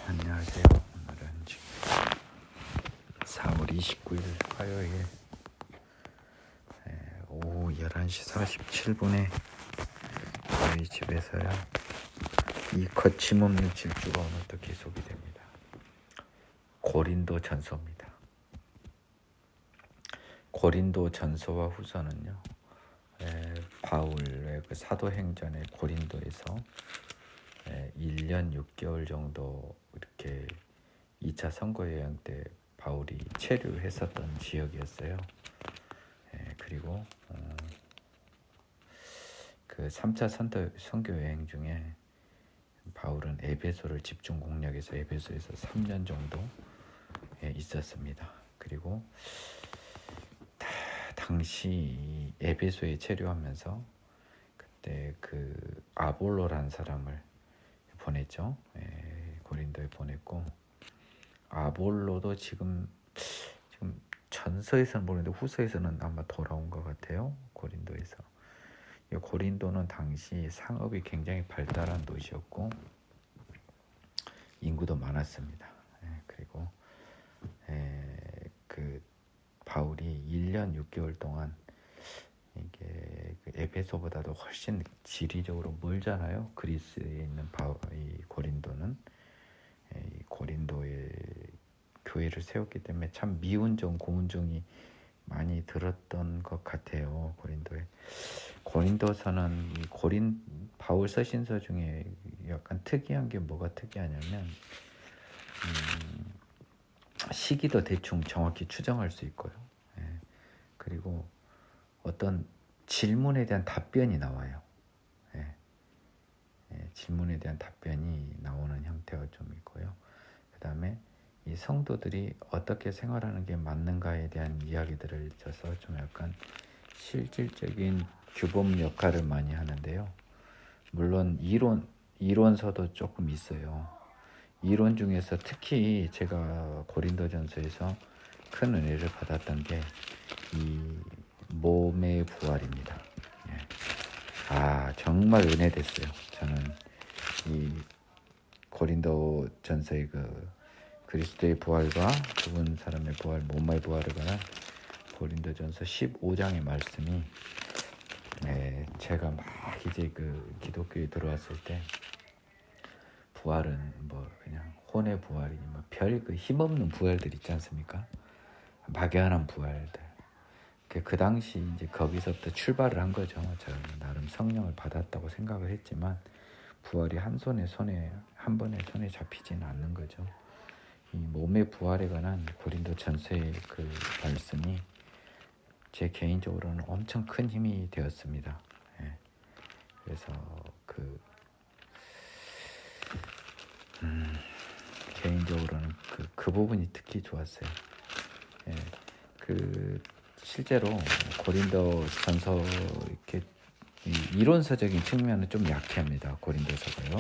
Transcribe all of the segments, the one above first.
안녕하세요. 오늘은 지금 4월 29일 화요일 오후 11시 47분에 저희 집에서야 이 거침없는 질주가 오늘도 계속이 됩니다. 고린도 전서입니다. 고린도 전서와 후서는요, 바울의 그 사도행전의 고린도에서 1년 6개월 정도 이렇게 2차 선거여행 때 바울이 체류했었던 지역이었어요. 그리고 그 3차 선교여행 중에 바울은 에베소를 집중 공략해서 에베소에서 3년 정도 있었습니다. 그리고 당시 에베소에 체류하면서 그때 그 아볼로라는 사람을 보냈죠. 고린도에 보냈고, 아볼로도 지금 전서에서는 모르는데 후서에서는 아마 돌아온 것 같아요. 고린도에서. 이 고린도는 당시 상업이 굉장히 발달한 도시였고 인구도 많았습니다. 그리고 그 바울이 1년 6개월 동안 이게 그 에베소보다도 훨씬 지리적으로 멀잖아요. 그리스에 있는 이 고린도는 이 고린도에 교회를 세웠기 때문에 참 미운정 고운정이 많이 들었던 것 같아요. 고린도서는 이 바울 서신서 중에 약간 특이한 게 뭐가 특이하냐면 시기도 대충 정확히 추정할 수 있고요. 그리고 어떤 질문에 대한 답변이 나와요. 질문에 대한 답변이 나오는 형태가 좀 있고요. 그 다음에 이 성도들이 어떻게 생활하는 게 맞는가에 대한 이야기들을 줘서 좀 약간 실질적인 규범 역할을 많이 하는데요. 물론 이론서도 조금 있어요. 이론 중에서 특히 제가 고린도전서에서 큰 은혜를 받았던 게 이 몸의 부활입니다. 정말 은혜됐어요. 저는 이 고린도전서의 그 그리스도의 부활과 죽은 사람의 부활, 몸의 부활을 관한 고린도전서 15장의 말씀이 제가 막 이제 그 기독교에 들어왔을 때 부활은 뭐 그냥 혼의 부활이니 뭐 별 그 힘없는 부활들 있지 않습니까? 막연한 부활들. 그 당시 이제 거기서부터 출발을 한 거죠. 저는 나름 성령을 받았다고 생각을 했지만 부활이 한 번에 손에 잡히지는 않는 거죠. 이 몸의 부활에 관한 고린도 전서의 그 말씀이 제 개인적으로는 엄청 큰 힘이 되었습니다. 그래서 개인적으로는 그 부분이 특히 좋았어요. 실제로 고린도 전서 이렇게 이론서적인 측면은 좀 약합니다. 고린도서가요.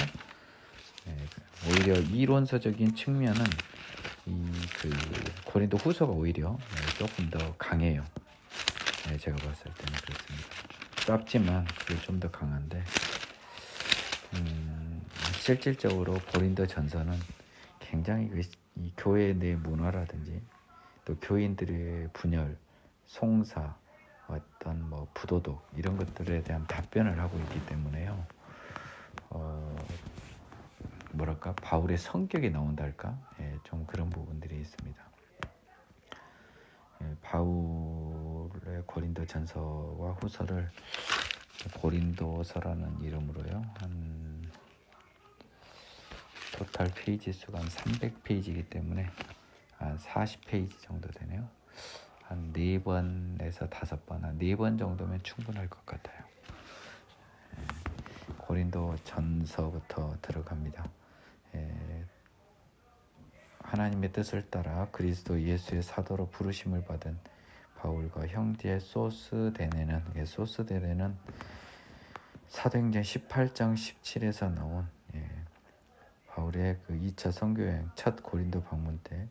오히려 이론서적인 측면은 그 고린도 후서가 오히려 조금 더 강해요. 제가 봤을 때는 그렇습니다. 짧지만 그게 좀 더 강한데 실질적으로 고린도 전서는 굉장히 이 교회 내 문화라든지 또 교인들의 분열, 송사, 어떤 뭐 부도덕 이런 것들에 대한 답변을 하고 있기 때문에요. 바울의 성격이 나온다 할까? 좀 그런 부분들이 있습니다. 바울의 고린도 전서와 후서를 고린도서라는 이름으로요. 한 토탈 페이지 수가 한 300페이지이기 때문에 한 40페이지 정도 되네요. 한 4번에서 5번, 한 4번 정도면 충분할 것 같아요. 고린도 전서부터 들어갑니다. 하나님의 뜻을 따라 그리스도 예수의 사도로 부르심을 받은 바울과 형제 소스데네는 사도행전 18장 17에서 나온 바울의 그 2차 선교여행 첫 고린도 방문 때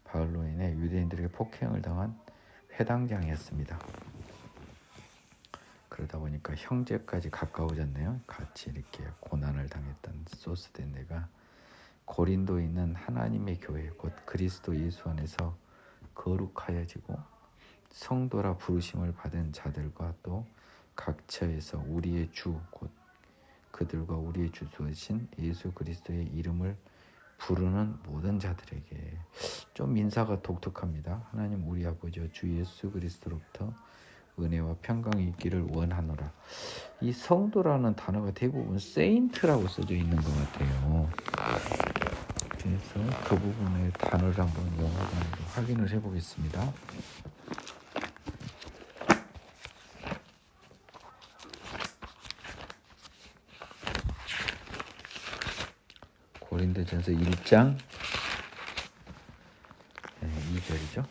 바울로 인해 유대인들에게 폭행을 당한 회당장이었습니다. 그러다 보니까 형제까지 가까워졌네요. 같이 이렇게 고난을 당했던 소스데네가 고린도에 있는 하나님의 교회 곧 그리스도 예수 안에서 거룩하여지고 성도라 부르심을 받은 자들과 또 각처에서 우리의 주 곧 그들과 우리의 주 되신 예수 그리스도의 이름을 부르는 모든 자들에게. 좀 인사가 독특합니다. 하나님 우리 아버지와 주 예수 그리스도로부터 은혜와 평강이 있기를 원하노라. 이 성도라는 단어가 대부분 세인트라고 써져 있는 것 같아요. 그래서 그 부분의 단어를 한번 영어로 확인을 해보겠습니다. 고린도전서 1장 2절이죠.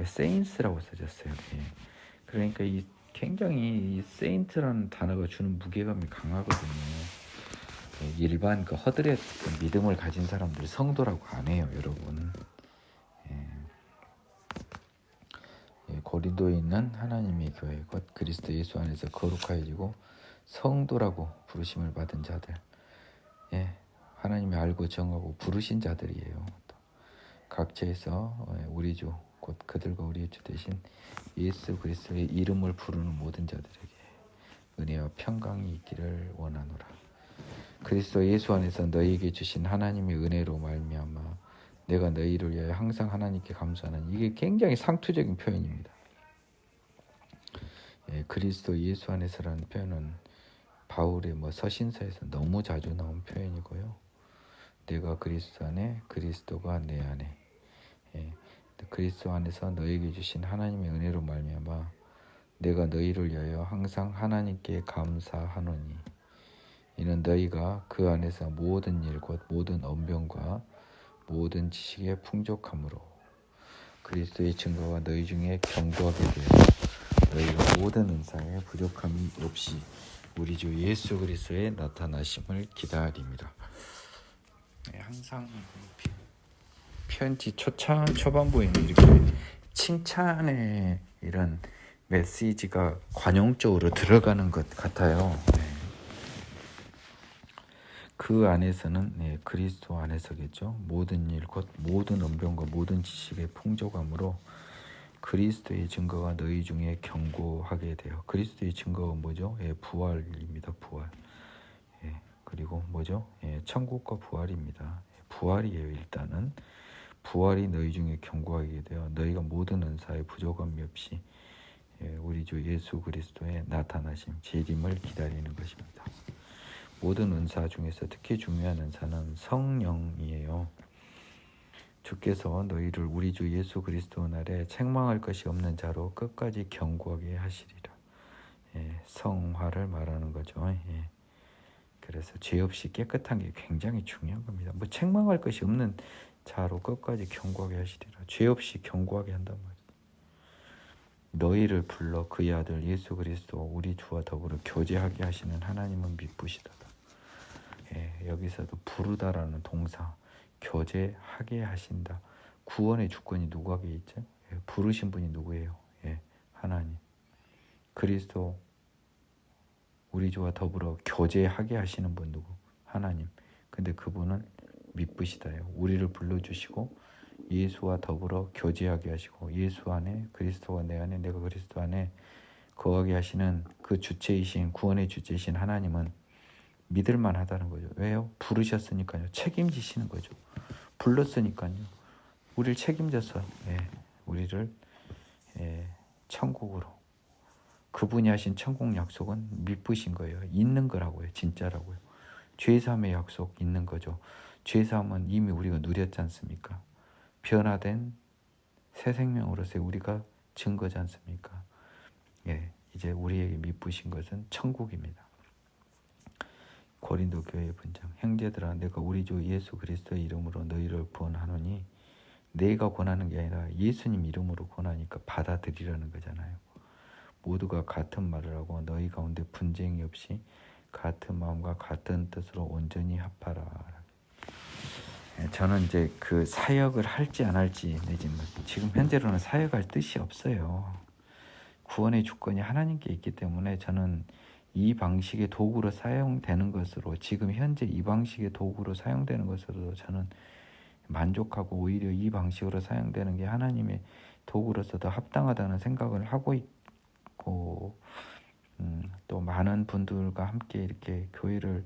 세인스라고 써졌어요. 그러니까 이 굉장히 이 세인트라는 단어가 주는 무게감이 강하거든요. 일반 그 허들의 믿음을 가진 사람들 성도라고 안 해요, 여러분. 고린도에 있는 하나님의 교회 곧 그리스도 예수 안에서 거룩하여지고 성도라고 부르심을 받은 자들, 하나님이 알고 정하고 부르신 자들이에요. 또 각처에서 우리 주 곧 그들과 우리의 주 되신 예수 그리스도의 이름을 부르는 모든 자들에게 은혜와 평강이 있기를 원하노라. 그리스도 예수 안에서 너희에게 주신 하나님의 은혜로 말미암아 내가 너희를 위하여 항상 하나님께 감사하는, 이게 굉장히 상투적인 표현입니다. 그리스도 예수 안에서라는 표현은 바울의 서신서에서 너무 자주 나온 표현이고요. 내가 그리스도 안에, 그리스도가 내 안에. 그리스도 안에서 너희에게 주신 하나님의 은혜로 말미암아 내가 너희를 위하여 항상 하나님께 감사하노니 이는 너희가 그 안에서 모든 일 곧 모든 언변과 모든 지식의 풍족함으로 그리스도의 증거가 너희 중에 견고하게 되어 너희가 모든 은사에 부족함이 없이 우리 주 예수 그리스도의 나타나심을 기다립니다. 항상 편지 초반부에는 이렇게 칭찬의 이런 메시지가 관용적으로 들어가는 것 같아요. 그 안에서는 그리스도 안에서겠죠. 모든 일 곧 모든 언변과 모든 지식의 풍족함으로 그리스도의 증거가 너희 중에 견고하게 되어. 그리스도의 증거가 뭐죠? 부활입니다. 부활. 그리고 뭐죠? 천국과 부활입니다. 부활이에요. 일단은 부활이 너희 중에 견고하게 되어 너희가 모든 은사에 부족함이 없이 우리 주 예수 그리스도의 나타나심 재림을 기다리는 것입니다. 모든 은사 중에서 특히 중요한 은사는 성령이에요. 주께서 너희를 우리 주 예수 그리스도 날에 책망할 것이 없는 자로 끝까지 견고하게 하시리라. 성화를 말하는 거죠. 그래서 죄 없이 깨끗한 게 굉장히 중요한 겁니다. 책망할 것이 없는 자로 끝까지 견고하게 하시리라. 죄 없이 견고하게 한단 말이에요. 너희를 불러 그의 아들 예수 그리스도 우리 주와 더불어 교제하게 하시는 하나님은 미쁘시도다. 여기서도 부르다라는 동사, 교제하게 하신다. 구원의 주권이 누구에게 있죠? 부르신 분이 누구예요? 하나님. 그리스도 우리 주와 더불어 교제하게 하시는 분 누구? 하나님. 근데 그분은 미쁘시다요. 우리를 불러주시고 예수와 더불어 교제하게 하시고 예수 안에 그리스도가 내 안에 내가 그리스도 안에 거하게 하시는 그 주체이신 구원의 주체이신 하나님은 믿을만 하다는 거죠. 왜요? 부르셨으니까요. 책임지시는 거죠. 불렀으니까요. 우리를 책임져서 우리를 천국으로, 그분이 하신 천국 약속은 미쁘신 거예요. 있는 거라고요. 진짜라고요. 죄사함의 약속 있는 거죠. 죄사함은 이미 우리가 누렸지 않습니까? 변화된 새 생명으로서 우리가 증거지 않습니까? 이제 우리에게 미쁘신 것은 천국입니다. 고린도 교회의 분장, 형제들아 내가 우리 주 예수 그리스도의 이름으로 너희를 권하노니, 내가 권하는 게 아니라 예수님 이름으로 권하니까 받아들이라는 거잖아요. 모두가 같은 말을 하고 너희 가운데 분쟁이 없이 같은 마음과 같은 뜻으로 온전히 합하라. 저는 이제 그 사역을 할지 안 할지, 내지는 지금 현재로는 사역할 뜻이 없어요. 구원의 주권이 하나님께 있기 때문에 저는 이 방식의 도구로 사용되는 것으로, 지금 현재 이 방식의 도구로 사용되는 것으로 저는 만족하고, 오히려 이 방식으로 사용되는 게 하나님의 도구로서 더 합당하다는 생각을 하고 있고, 또 많은 분들과 함께 이렇게 교회를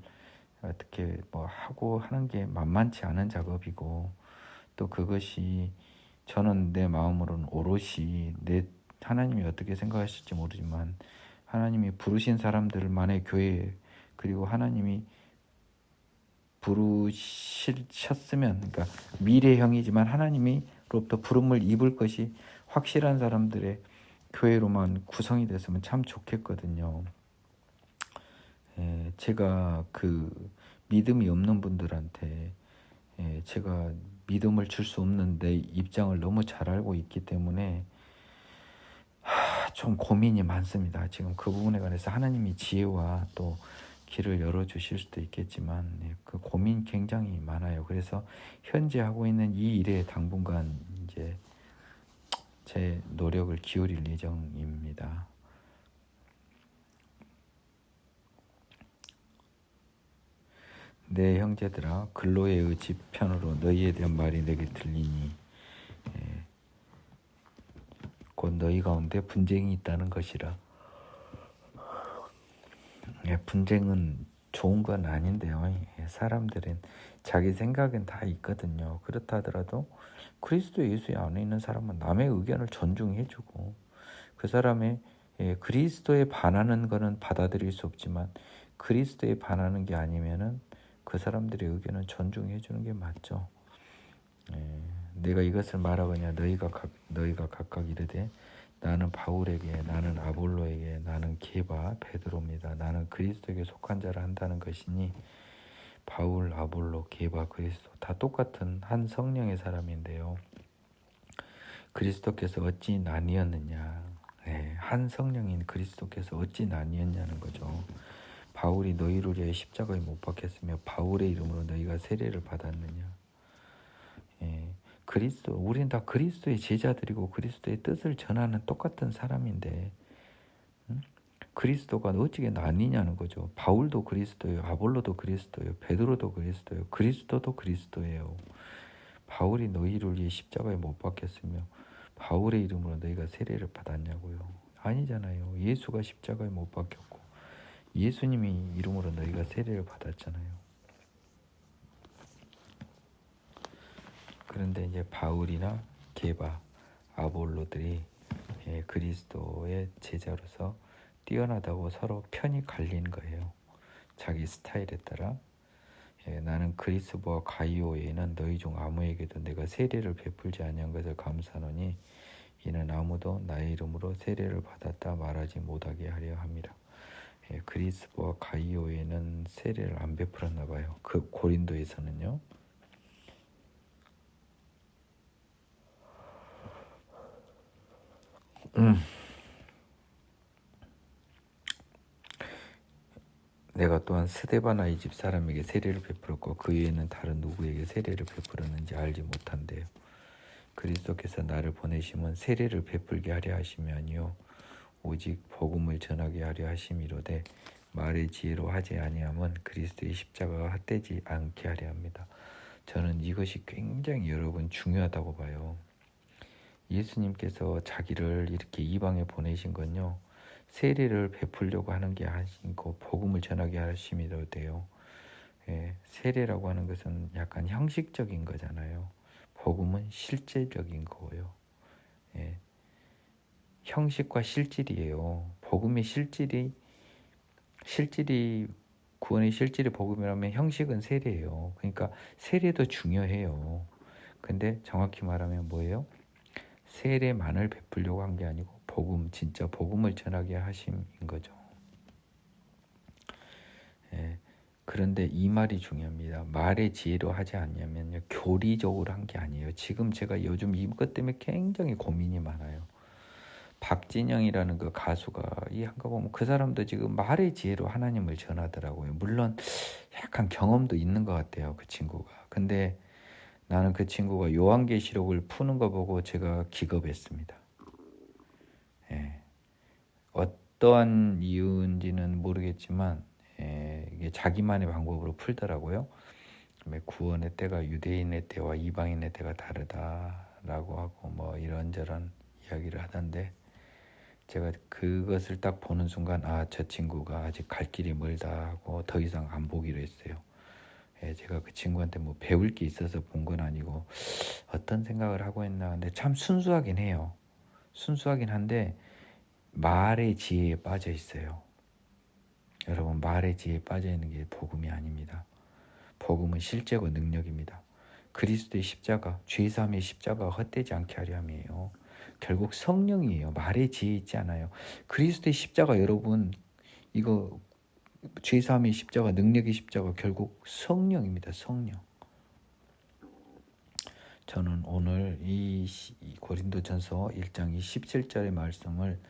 어떻게 뭐 하고 하는 게 만만치 않은 작업이고, 또 그것이 저는 내 마음으로는 오롯이 하나님이 어떻게 생각하실지 모르지만 하나님이 부르신 사람들만의 교회, 그리고 하나님이 부르셨으면, 그러니까 미래형이지만 하나님이로부터 부름을 입을 것이 확실한 사람들의 교회로만 구성이 됐으면 참 좋겠거든요. 제가 그 믿음이 없는 분들한테 제가 믿음을 줄 수 없는 내 입장을 너무 잘 알고 있기 때문에 좀 고민이 많습니다. 지금 그 부분에 관해서 하나님이 지혜와 또 길을 열어주실 수도 있겠지만 그 고민 굉장히 많아요. 그래서 현재 하고 있는 이 일에 당분간 이제 제 노력을 기울일 예정입니다. 내 형제들아, 글로의 의지 편으로 너희에 대한 말이 내게 들리니 곧 너희 가운데 분쟁이 있다는 것이라. 분쟁은 좋은 건 아닌데요. 사람들은 자기 생각은 다 있거든요. 그렇다 하더라도 그리스도 예수 안에 있는 사람은 남의 의견을 존중해주고, 그 사람의 그리스도에 반하는 거는 받아들일 수 없지만 그리스도에 반하는 게 아니면은 그 사람들의 의견은 존중해주는 게 맞죠. 내가 이것을 말하거냐, 너희가 각각 이르되 나는 바울에게, 나는 아볼로에게, 나는 게바 베드로입니다. 나는 그리스도에게 속한 자라 한다는 것이니, 바울, 아볼로, 게바, 그리스도 다 똑같은 한 성령의 사람인데요. 그리스도께서 어찌 나뉘었느냐? 한 성령인 그리스도께서 어찌 나뉘었냐는 거죠. 바울이 너희를 위해 십자가에 못 박혔으며 바울의 이름으로 너희가 세례를 받았느냐? 그리스도, 우린 다 그리스도의 제자들이고 그리스도의 뜻을 전하는 똑같은 사람인데 그리스도가 어찌게 나뉘냐는 거죠. 바울도 그리스도예요. 아볼로도 그리스도예요. 베드로도 그리스도예요. 그리스도도 그리스도예요. 바울이 너희를 위해 십자가에 못 박혔으며 바울의 이름으로 너희가 세례를 받았냐고요. 아니잖아요. 예수가 십자가에 못 박혔고 예수님이 이름으로 너희가 세례를 받았잖아요. 그런데 이제 바울이나 게바, 아볼로들이 그리스도의 제자로서 뛰어나다고 서로 편이 갈린 거예요. 자기 스타일에 따라. 나는 그리스도와 가이오에는 너희 중 아무에게도 내가 세례를 베풀지 아니한 것을 감사하노니 이는 아무도 나의 이름으로 세례를 받았다 말하지 못하게 하려 함이라. 그리스도와 가이오에는 세례를 안 베풀었나 봐요. 그 고린도에서는요. 내가 또한 스데바나 이 집 사람에게 세례를 베풀었고 그 외에는 다른 누구에게 세례를 베풀었는지 알지 못한대요. 그리스도께서 나를 보내심은 세례를 베풀게 하려 하심이 아니요 오직 복음을 전하게 하려 하심이로되 말의 지혜로 하지 아니함은 그리스도의 십자가가 헛되지 않게 하려 합니다. 저는 이것이 굉장히 여러분 중요하다고 봐요. 예수님께서 자기를 이렇게 이방에 보내신 건요, 세례를 베풀려고 하는 게 아니고 복음을 전하게 하심이라 돼요. 세례라고 하는 것은 약간 형식적인 거잖아요. 복음은 실제적인 거고요. 형식과 실질이에요. 복음의 실질이 구원의 실질이 복음이라면 형식은 세례예요. 그러니까 세례도 중요해요. 근데 정확히 말하면 뭐예요? 세례만을 베풀려고 한 게 아니고 복음, 진짜 복음을 전하게 하심인 거죠. 그런데 이 말이 중요합니다. 말의 지혜로 하지 않냐면요, 교리적으로 한 게 아니에요. 지금 제가 요즘 이것 때문에 굉장히 고민이 많아요. 박진영이라는 그 가수가 이 한가 보면 그 사람도 지금 말의 지혜로 하나님을 전하더라고요. 물론 약간 경험도 있는 것 같아요, 그 친구가. 근데 나는 그 친구가 요한계시록을 푸는 거 보고 제가 기겁했습니다. 어떠한 이유인지는 모르겠지만 이게 자기만의 방법으로 풀더라고요. 구원의 때가 유대인의 때와 이방인의 때가 다르다라고 하고 뭐 이런저런 이야기를 하던데, 제가 그것을 딱 보는 순간 저 친구가 아직 갈 길이 멀다 하고 더 이상 안 보기로 했어요. 제가 그 친구한테 뭐 배울 게 있어서 본 건 아니고 어떤 생각을 하고 있나. 근데 참 순수하긴 해요. 순수하긴 한데 말의 지혜에 빠져 있어요. 여러분, 말의 지혜에 빠져 있는 게 복음이 아닙니다. 복음은 실제고 능력입니다. 그리스도의 십자가, 죄사함의 십자가가 헛되지 않게 하려 함이에요. 결국 성령이에요. 말의 지혜 있지 않아요. 그리스도의 십자가, 여러분, 이거 죄사함의 십자가, 능력의 십자가, 결국 성령입니다. 성령. 저는 오늘 이 고린도전서 1장 17절의 말씀을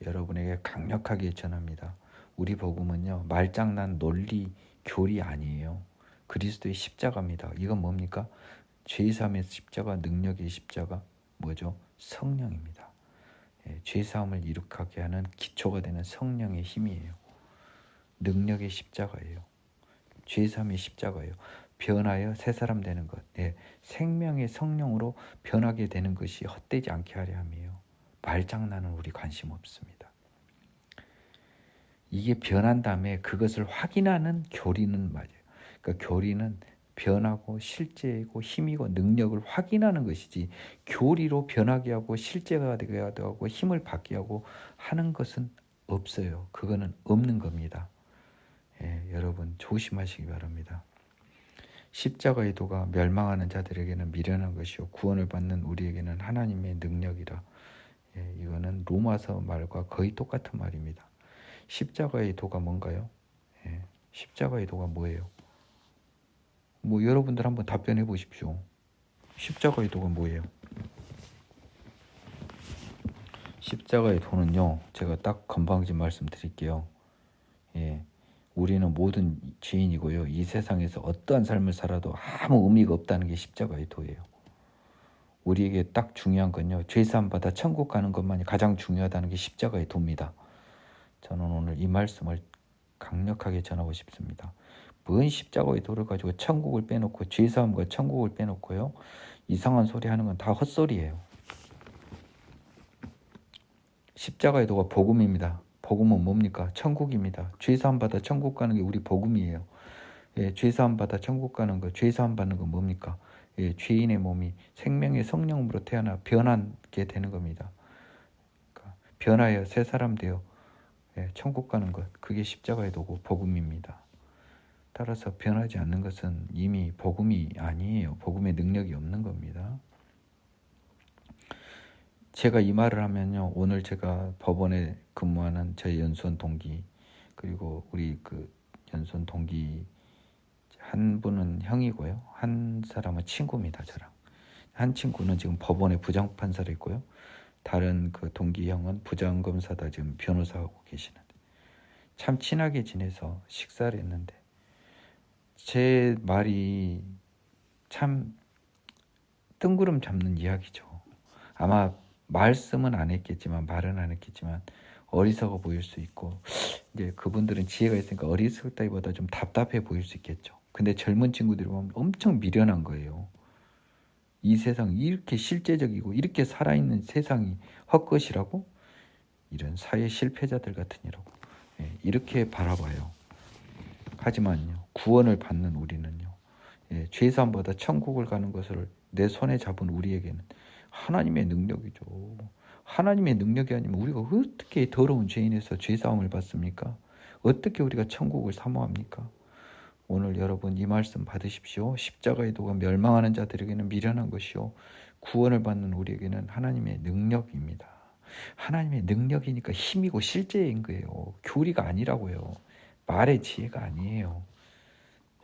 여러분에게 강력하게 전합니다. 우리 복음은요, 말장난, 논리, 교리 아니에요. 그리스도의 십자가입니다. 이건 뭡니까? 죄사함의 십자가, 능력의 십자가, 뭐죠? 성령입니다. 죄사함을 이룩하게 하는 기초가 되는 성령의 힘이에요. 능력의 십자가예요. 죄사함의 십자가예요. 변하여 새 사람 되는 것, 생명의 성령으로 변하게 되는 것이 헛되지 않게 하려 함이에요. 말장난은 우리 관심 없습니다. 이게 변한 다음에 그것을 확인하는 교리는 맞아요. 그러니까 교리는 변하고 실제이고 힘이고 능력을 확인하는 것이지, 교리로 변하게 하고 실제가 되게 하고 힘을 받게 하고 하는 것은 없어요. 그거는 없는 겁니다. 여러분 조심하시기 바랍니다. 십자가의 도가 멸망하는 자들에게는 미련한 것이요 구원을 받는 우리에게는 하나님의 능력이라. 이거는 로마서 말과 거의 똑같은 말입니다. 십자가의 도가 뭔가요? 십자가의 도가 뭐예요? 뭐 여러분들 한번 답변해 보십시오. 십자가의 도가 뭐예요? 십자가의 도는요, 제가 딱 건방지 말씀드릴게요. 우리는 모든 죄인이고요, 이 세상에서 어떠한 삶을 살아도 아무 의미가 없다는 게 십자가의 도예요. 우리에게 딱 중요한 건요, 죄사함 받아 천국 가는 것만이 가장 중요하다는 게 십자가의 도입니다. 저는 오늘 이 말씀을 강력하게 전하고 싶습니다. 뭔 십자가의 도를 가지고 천국을 빼놓고 죄사함과 천국을 빼놓고요, 이상한 소리 하는 건 다 헛소리예요. 십자가의 도가 복음입니다. 복음은 뭡니까? 천국입니다. 죄사함 받아 천국 가는 게 우리 복음이에요. 죄사함 받아 천국 가는 거, 죄사함 받는 건 뭡니까? 죄인의 몸이 생명의 성령으로 태어나 변하게 되는 겁니다. 그러니까 변하여 새 사람 되어 천국 가는 것, 그게 십자가의 도고 복음입니다. 따라서 변하지 않는 것은 이미 복음이 아니에요. 복음의 능력이 없는 겁니다. 제가 이 말을 하면요, 오늘 제가 법원에 근무하는 제 연수원 동기, 그리고 우리 그 연수원 동기 한 분은 형이고요, 한 사람은 친구입니다. 저랑 한 친구는 지금 법원에 부장판사로 있고요, 다른 그 동기 형은 부장검사다 지금 변호사하고 계시는데, 참 친하게 지내서 식사를 했는데 제 말이 참 뜬구름 잡는 이야기죠. 아마 말씀은 안 했겠지만, 말은 안 했겠지만 어리석어 보일 수 있고, 이제 그분들은 지혜가 있으니까 어리석다기보다 좀 답답해 보일 수 있겠죠. 근데 젊은 친구들이 보면 엄청 미련한 거예요. 이 세상 이렇게 실제적이고 이렇게 살아있는 세상이 헛것이라고? 이런 사회 실패자들 같으니라고 이렇게 바라봐요. 하지만요, 구원을 받는 우리는요, 죄사함보다 천국을 가는 것을 내 손에 잡은 우리에게는 하나님의 능력이죠. 하나님의 능력이 아니면 우리가 어떻게 더러운 죄인에서 죄사함을 받습니까? 어떻게 우리가 천국을 사모합니까? 오늘 여러분 이 말씀 받으십시오. 십자가의 도가 멸망하는 자들에게는 미련한 것이요 구원을 받는 우리에게는 하나님의 능력입니다. 하나님의 능력이니까 힘이고 실제인 거예요. 교리가 아니라고요. 말의 지혜가 아니에요.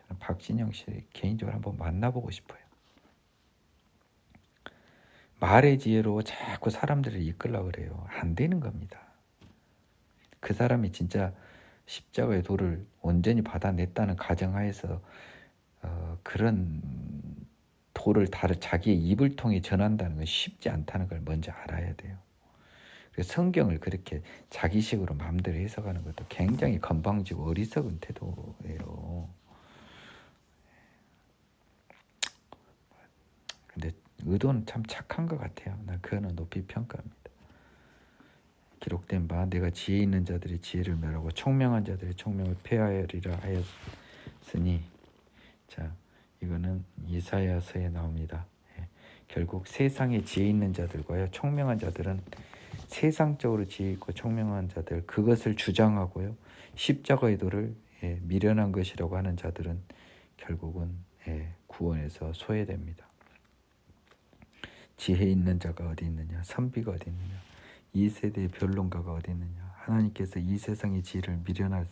저는 박진영 씨 개인적으로 한번 만나보고 싶어요. 말의 지혜로 자꾸 사람들을 이끌려고 그래요. 안 되는 겁니다. 그 사람이 진짜 십자가의 도를 온전히 받아냈다는 가정하에서 그런 도를 자기의 입을 통해 전한다는 건 쉽지 않다는 걸 먼저 알아야 돼요. 그래서 성경을 그렇게 자기식으로 마음대로 해석하는 것도 굉장히 건방지고 어리석은 태도예요. 근데 의도는 참 착한 것 같아요. 난 그거는 높이 평가합니다. 기록된 바 내가 지혜 있는 자들이 지혜를 멸하고 총명한 자들이 총명을 폐하리라 하였으니, 자, 이거는 이사야서에 나옵니다. 예, 결국 세상에 지혜 있는 자들과요, 총명한 자들은 세상적으로 지혜 있고 총명한 자들, 그것을 주장하고요, 십자가의 도를 미련한 것이라고 하는 자들은 결국은 구원에서 소외됩니다. 지혜 있는 자가 어디 있느냐, 선비가 어디 있느냐, 이 세대의 변론가가 어디 있느냐. 하나님께서 이 세상의 지혜를 미련하게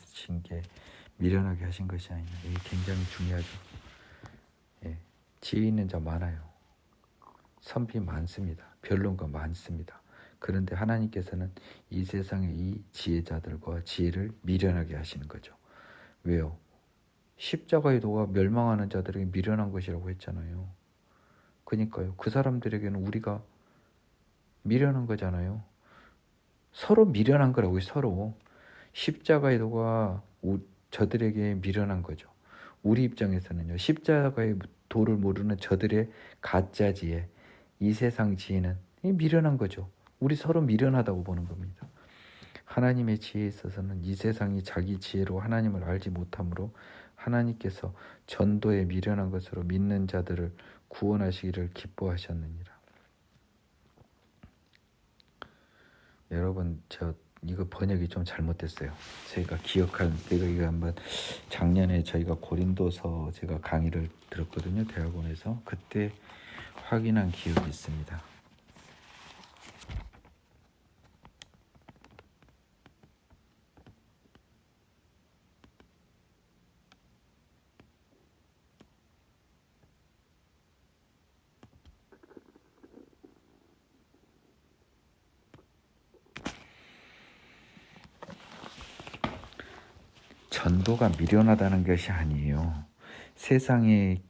하신 것이 아니냐. 이게 굉장히 중요하죠. 지혜 있는 자 많아요. 선비 많습니다. 변론가 많습니다. 그런데 하나님께서는 이 세상의 이 지혜자들과 지혜를 미련하게 하시는 거죠. 왜요? 십자가의 도가 멸망하는 자들에게 미련한 것이라고 했잖아요. 그러니까요. 그 사람들에게는 우리가 미련한 거잖아요. 서로 미련한 거라고요. 서로. 십자가의 도가 저들에게 미련한 거죠. 우리 입장에서는요, 십자가의 도를 모르는 저들의 가짜 지혜, 이 세상 지혜는 미련한 거죠. 우리 서로 미련하다고 보는 겁니다. 하나님의 지혜에 있어서는 이 세상이 자기 지혜로 하나님을 알지 못하므로 하나님께서 전도에 미련한 것으로 믿는 자들을 구원하시기를 기뻐하셨느니라. 여러분, 저 이거 번역이 좀 잘못됐어요. 제가 이거 한번 작년에 저희가 고린도서 제가 강의를 들었거든요. 대학원에서. 그때 확인한 기억이 있습니다. 전도가 미련하다는 것이 아니에요. 세상의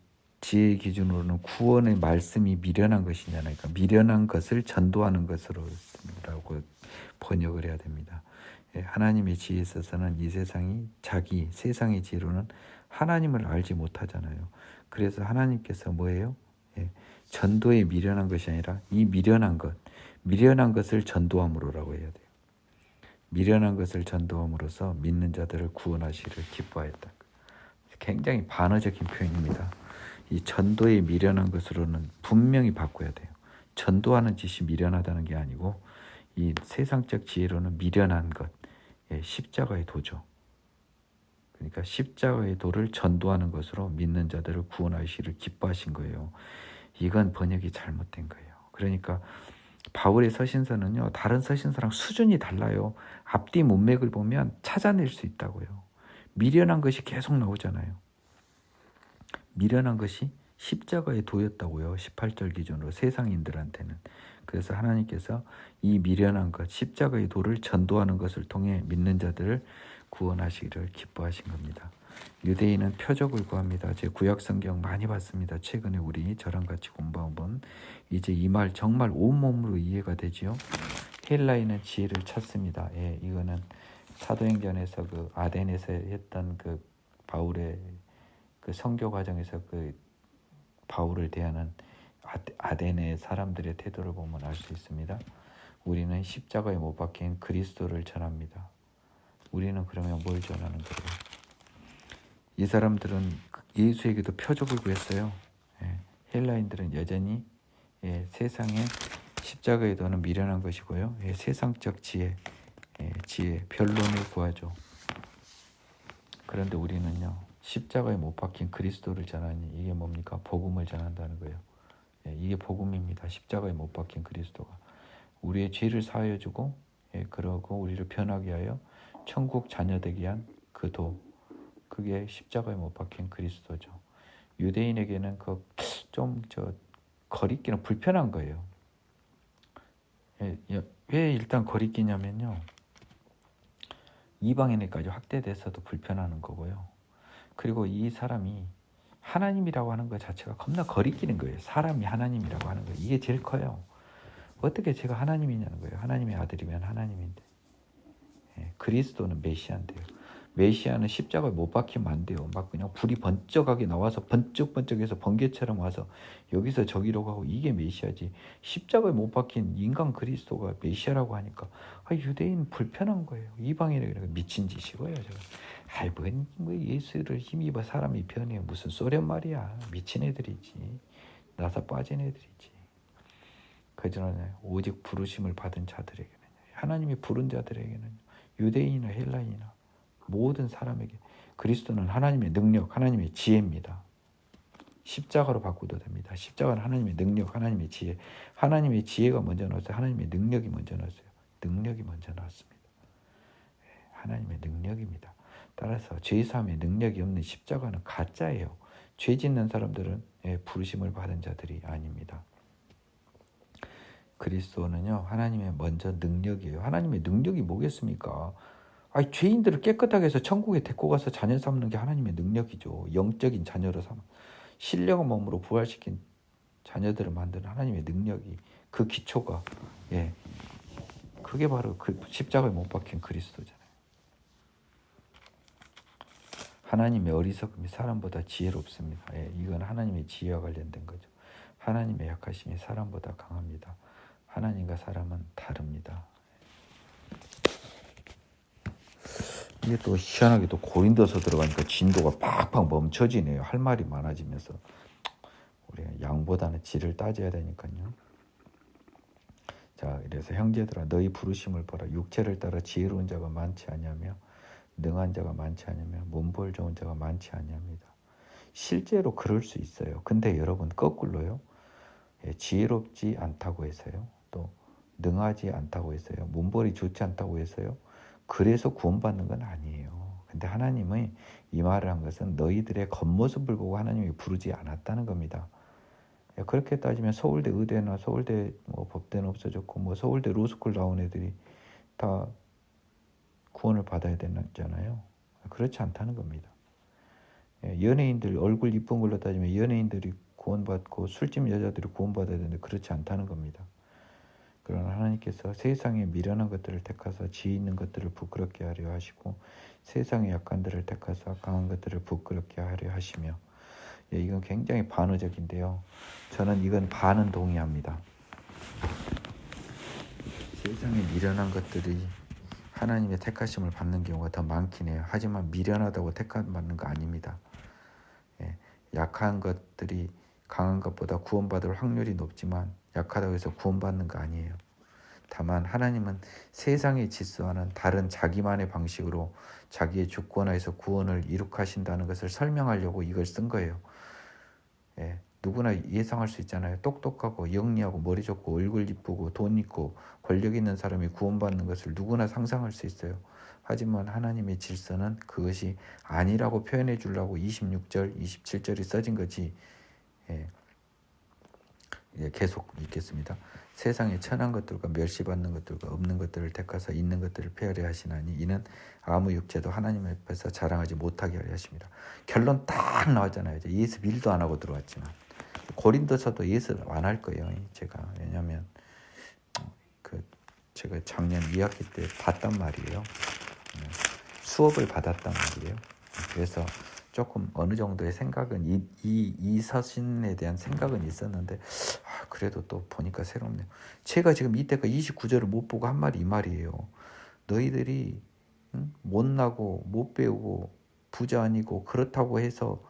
지혜 기준으로는 구원의 말씀이 미련한 것이잖아요. 그러니까 미련한 것을 전도하는 것으로라고 번역을 해야 됩니다. 하나님의 지혜에 있어서는 이 세상이 세상의 지혜로는 하나님을 알지 못하잖아요. 그래서 하나님께서 뭐예요? 전도에 미련한 것이 아니라 이 미련한 것을 전도함으로라고 해야 돼요. 미련한 것을 전도함으로써 믿는 자들을 구원하시기를 기뻐하였다. 굉장히 반어적인 표현입니다. 이 전도에 미련한 것으로는 분명히 바꿔야 돼요. 전도하는 짓이 미련하다는 게 아니고 이 세상적 지혜로는 미련한 것, 십자가의 도죠. 그러니까 십자가의 도를 전도하는 것으로 믿는 자들을 구원하시기를 기뻐하신 거예요. 이건 번역이 잘못된 거예요. 그러니까 바울의 서신서는요, 다른 서신서랑 수준이 달라요. 앞뒤 문맥을 보면 찾아낼 수 있다고요. 미련한 것이 계속 나오잖아요. 미련한 것이 십자가의 도였다고요. 18절 기준으로 세상인들한테는. 그래서 하나님께서 이 미련한 것, 십자가의 도를 전도하는 것을 통해 믿는 자들을 구원하시기를 기뻐하신 겁니다. 유대인은 표적을 구합니다. 제 구약 성경 많이 봤습니다. 최근에 저랑 같이 공부한 번. 이제 이 말 정말 온몸으로 이해가 되지요. 헬라인은 지혜를 찾습니다. 이거는 사도행전에서 그 아덴에서 했던 그 바울의 그 선교 과정에서 그 바울을 대하는 아덴의 사람들의 태도를 보면 알 수 있습니다. 우리는 십자가에 못 박힌 그리스도를 전합니다. 우리는 그러면 뭘 전하는 거예요? 이 사람들은 예수에게도 표적을 구했어요. 헬라인들은 여전히 세상에 십자가의 도는 미련한 것이고요. 세상적 지혜, 변론을 구하죠. 그런데 우리는요, 십자가에 못 박힌 그리스도를 전하니 이게 뭡니까? 복음을 전한다는 거예요. 이게 복음입니다. 십자가에 못 박힌 그리스도가 우리의 죄를 사하여주고, 그러고 우리를 변하게 하여 천국 자녀 되게 한 그 도, 그게 십자가에 못 박힌 그리스도죠. 유대인에게는 거리끼는 불편한 거예요. 왜 일단 거리끼냐면요, 이방인에까지 확대돼서도 불편하는 거고요. 그리고 이 사람이 하나님이라고 하는 것 자체가 겁나 거리끼는 거예요. 사람이 하나님이라고 하는 거, 이게 제일 커요. 어떻게 제가 하나님이냐는 거예요. 하나님의 아들이면 하나님인데. 예, 그리스도는 메시아인데요. 메시아는 십자가에 못 박히면 안 돼요. 막 그냥 불이 번쩍하게 나와서 번쩍번쩍해서 번개처럼 와서 여기서 저기로 가고 이게 메시아지. 십자가에 못 박힌 인간 그리스도가 메시아라고 하니까 유대인 불편한 거예요. 이방인에게 미친 짓이고요. 제가 뭐 예수를 힘입어 사람이 변해 무슨 소련 말이야. 미친 애들이지. 나사 빠진 애들이지. 그러나 오직 부르심을 받은 자들에게는 하나님이 부른 자들에게는 유대인이나 헬라인이나 모든 사람에게 그리스도는 하나님의 능력, 하나님의 지혜입니다. 십자가로 바꾸도 됩니다. 십자가는 하나님의 능력, 하나님의 지혜. 하나님의 지혜가 먼저 나왔어요. 하나님의 능력이 먼저 나왔어요. 능력이 먼저 나왔습니다. 하나님의 능력입니다. 따라서 죄사함의 능력이 없는 십자가는 가짜예요. 죄 짓는 사람들은 부르심을 받은 자들이 아닙니다. 그리스도는요, 하나님의 먼저 능력이에요. 하나님의 능력이 뭐겠습니까? 죄인들을 깨끗하게 해서 천국에 데리고 가서 자녀 삼는 게 하나님의 능력이죠. 영적인 자녀로 삼아 신령한 몸으로 부활시킨 자녀들을 만드는 하나님의 능력이 그 기초가 그게 바로 그 십자가에 못 박힌 그리스도잖아요. 하나님의 어리석음이 사람보다 지혜롭습니다. 이건 하나님의 지혜와 관련된 거죠. 하나님의 약하심이 사람보다 강합니다. 하나님과 사람은 다릅니다. 이게 또 희한하게 또 고린도서 들어가니까 진도가 팍팍 멈춰지네요. 할 말이 많아지면서 우리가 양보다는 질을 따져야 되니까요. 자, 그래서 형제들아 너희 부르심을 보라. 육체를 따라 지혜로운 자가 많지 아니하며 능한 자가 많지 아니하며 몸볼 좋은 자가 많지 아니합니다. 실제로 그럴 수 있어요. 근데 여러분 거꾸로요. 지혜롭지 않다고 해서요. 또 능하지 않다고 해서요. 몸벌이 좋지 않다고 해서요. 그래서 구원받는 건 아니에요. 근데 하나님의 이 말을 한 것은 너희들의 겉모습을 보고 하나님이 부르지 않았다는 겁니다. 그렇게 따지면 서울대 의대나 서울대 법대는 없어졌고 서울대 로스쿨 나온 애들이 다 구원을 받아야 되잖아요. 그렇지 않다는 겁니다. 연예인들 얼굴 이쁜 걸로 따지면 연예인들이 구원받고 술집 여자들이 구원받아야 되는데 그렇지 않다는 겁니다. 그러나 하나님께서 세상의 미련한 것들을 택하사 지혜 있는 것들을 부끄럽게 하려 하시고 세상의 약간들을 택하사 강한 것들을 부끄럽게 하려 하시며 이건 굉장히 반어적인데요. 저는 이건 반은 동의합니다. 세상의 미련한 것들이 하나님의 택하심을 받는 경우가 더 많긴 해요. 하지만 미련하다고 택함 받는 거 아닙니다. 약한 것들이 강한 것보다 구원받을 확률이 높지만 약하다고 해서 구원받는 거 아니에요. 다만 하나님은 세상의 질서와는 다른 자기만의 방식으로 자기의 주권하에서 구원을 이룩하신다는 것을 설명하려고 이걸 쓴 거예요. 누구나 예상할 수 있잖아요. 똑똑하고 영리하고 머리 좋고 얼굴 이쁘고 돈 있고 권력 있는 사람이 구원받는 것을 누구나 상상할 수 있어요. 하지만 하나님의 질서는 그것이 아니라고 표현해 주려고 26절, 27절이 써진 거지. 계속 읽겠습니다. 세상에 천한 것들과 멸시받는 것들과 없는 것들을 택하사 있는 것들을 폐하려 하시나니 이는 아무 육체도 하나님 앞에서 자랑하지 못하게 하려 하십니다. 결론 딱 나왔잖아요. 예습 1도 안 하고 들어왔지만 고린도서도 예습 안 할 거예요. 제가 왜냐하면 제가 작년 2학기 때 봤단 말이에요. 수업을 받았단 말이에요. 그래서 조금 어느 정도의 생각은 이 서신에 대한 생각은 있었는데 그래도 또 보니까 새롭네요. 제가 지금 이때까지 29절을 못 보고 한 말이 이 말이에요. 너희들이 못나고 못 배우고 부자 아니고 그렇다고 해서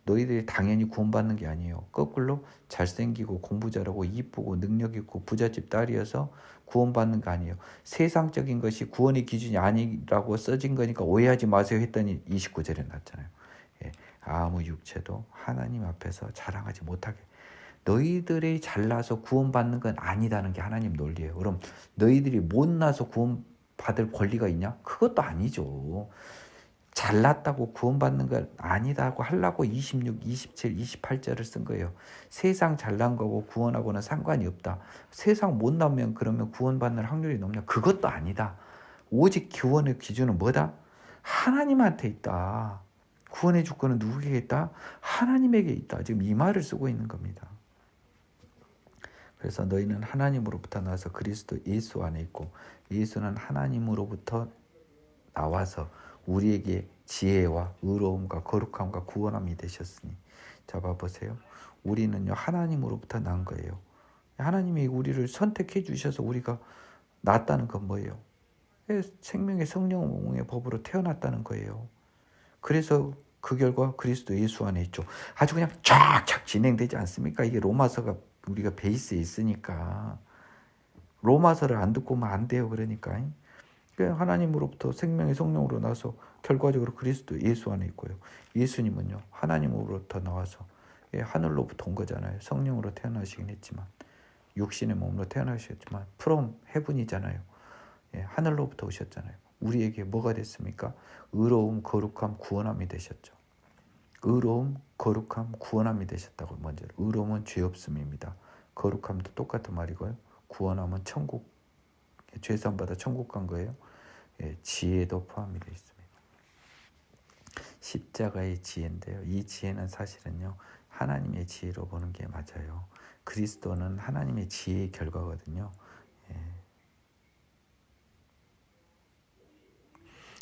너희들이 당연히 구원받는 게 아니에요. 거꾸로 잘생기고 공부 잘하고 이쁘고 능력 있고 부잣집 딸이어서 구원받는 거 아니에요. 세상적인 것이 구원의 기준이 아니라고 써진 거니까 오해하지 마세요 했더니 29절에 났잖아요. 아무 육체도 하나님 앞에서 자랑하지 못하게. 너희들이 잘나서 구원받는 건 아니다는 게 하나님 논리예요. 그럼 너희들이 못나서 구원받을 권리가 있냐? 그것도 아니죠. 잘났다고 구원받는 건 아니다고 하려고 26, 27, 28절을 쓴 거예요. 세상 잘난 거고 구원하고는 상관이 없다. 세상 못나면 그러면 구원받는 확률이 높냐? 그것도 아니다. 오직 구원의 기준은 뭐다? 하나님한테 있다. 구원의 주권은 누구에게 있다? 하나님에게 있다. 지금 이 말을 쓰고 있는 겁니다. 그래서 너희는 하나님으로부터 나와서 그리스도 예수 안에 있고 예수는 하나님으로부터 나와서 우리에게 지혜와 의로움과 거룩함과 구원함이 되셨으니. 자, 봐보세요. 우리는요 하나님으로부터 난 거예요. 하나님이 우리를 선택해 주셔서 우리가 났다는 건 뭐예요? 생명의 성령의 법으로 태어났다는 거예요. 그래서 그 결과 그리스도 예수 안에 있죠. 아주 그냥 쫙쫙 진행되지 않습니까? 이게 로마서가 우리가 베이스에 있으니까 로마서를 안 듣고 오면 안 돼요. 그러니까 하나님으로부터 생명의 성령으로 나서 결과적으로 그리스도 예수 안에 있고요. 예수님은요 하나님으로부터 나와서 하늘로부터 온 거잖아요. 성령으로 태어나시긴 했지만 육신의 몸으로 태어나셨지만 프롬 헤븐이잖아요. 하늘로부터 오셨잖아요. 우리에게 뭐가 됐습니까? 의로움, 거룩함, 구원함이 되셨죠. 의로움, 거룩함, 구원함이 되셨다고. 먼저 의로움은 죄 없음입니다. 거룩함도 똑같은 말이고요. 구원함은 천국, 죄산 받아 천국 간 거예요. 지혜도 포함이 되어 있습니다. 십자가의 지혜인데요. 이 지혜는 사실은요 하나님의 지혜로 보는 게 맞아요. 그리스도는 하나님의 지혜의 결과거든요.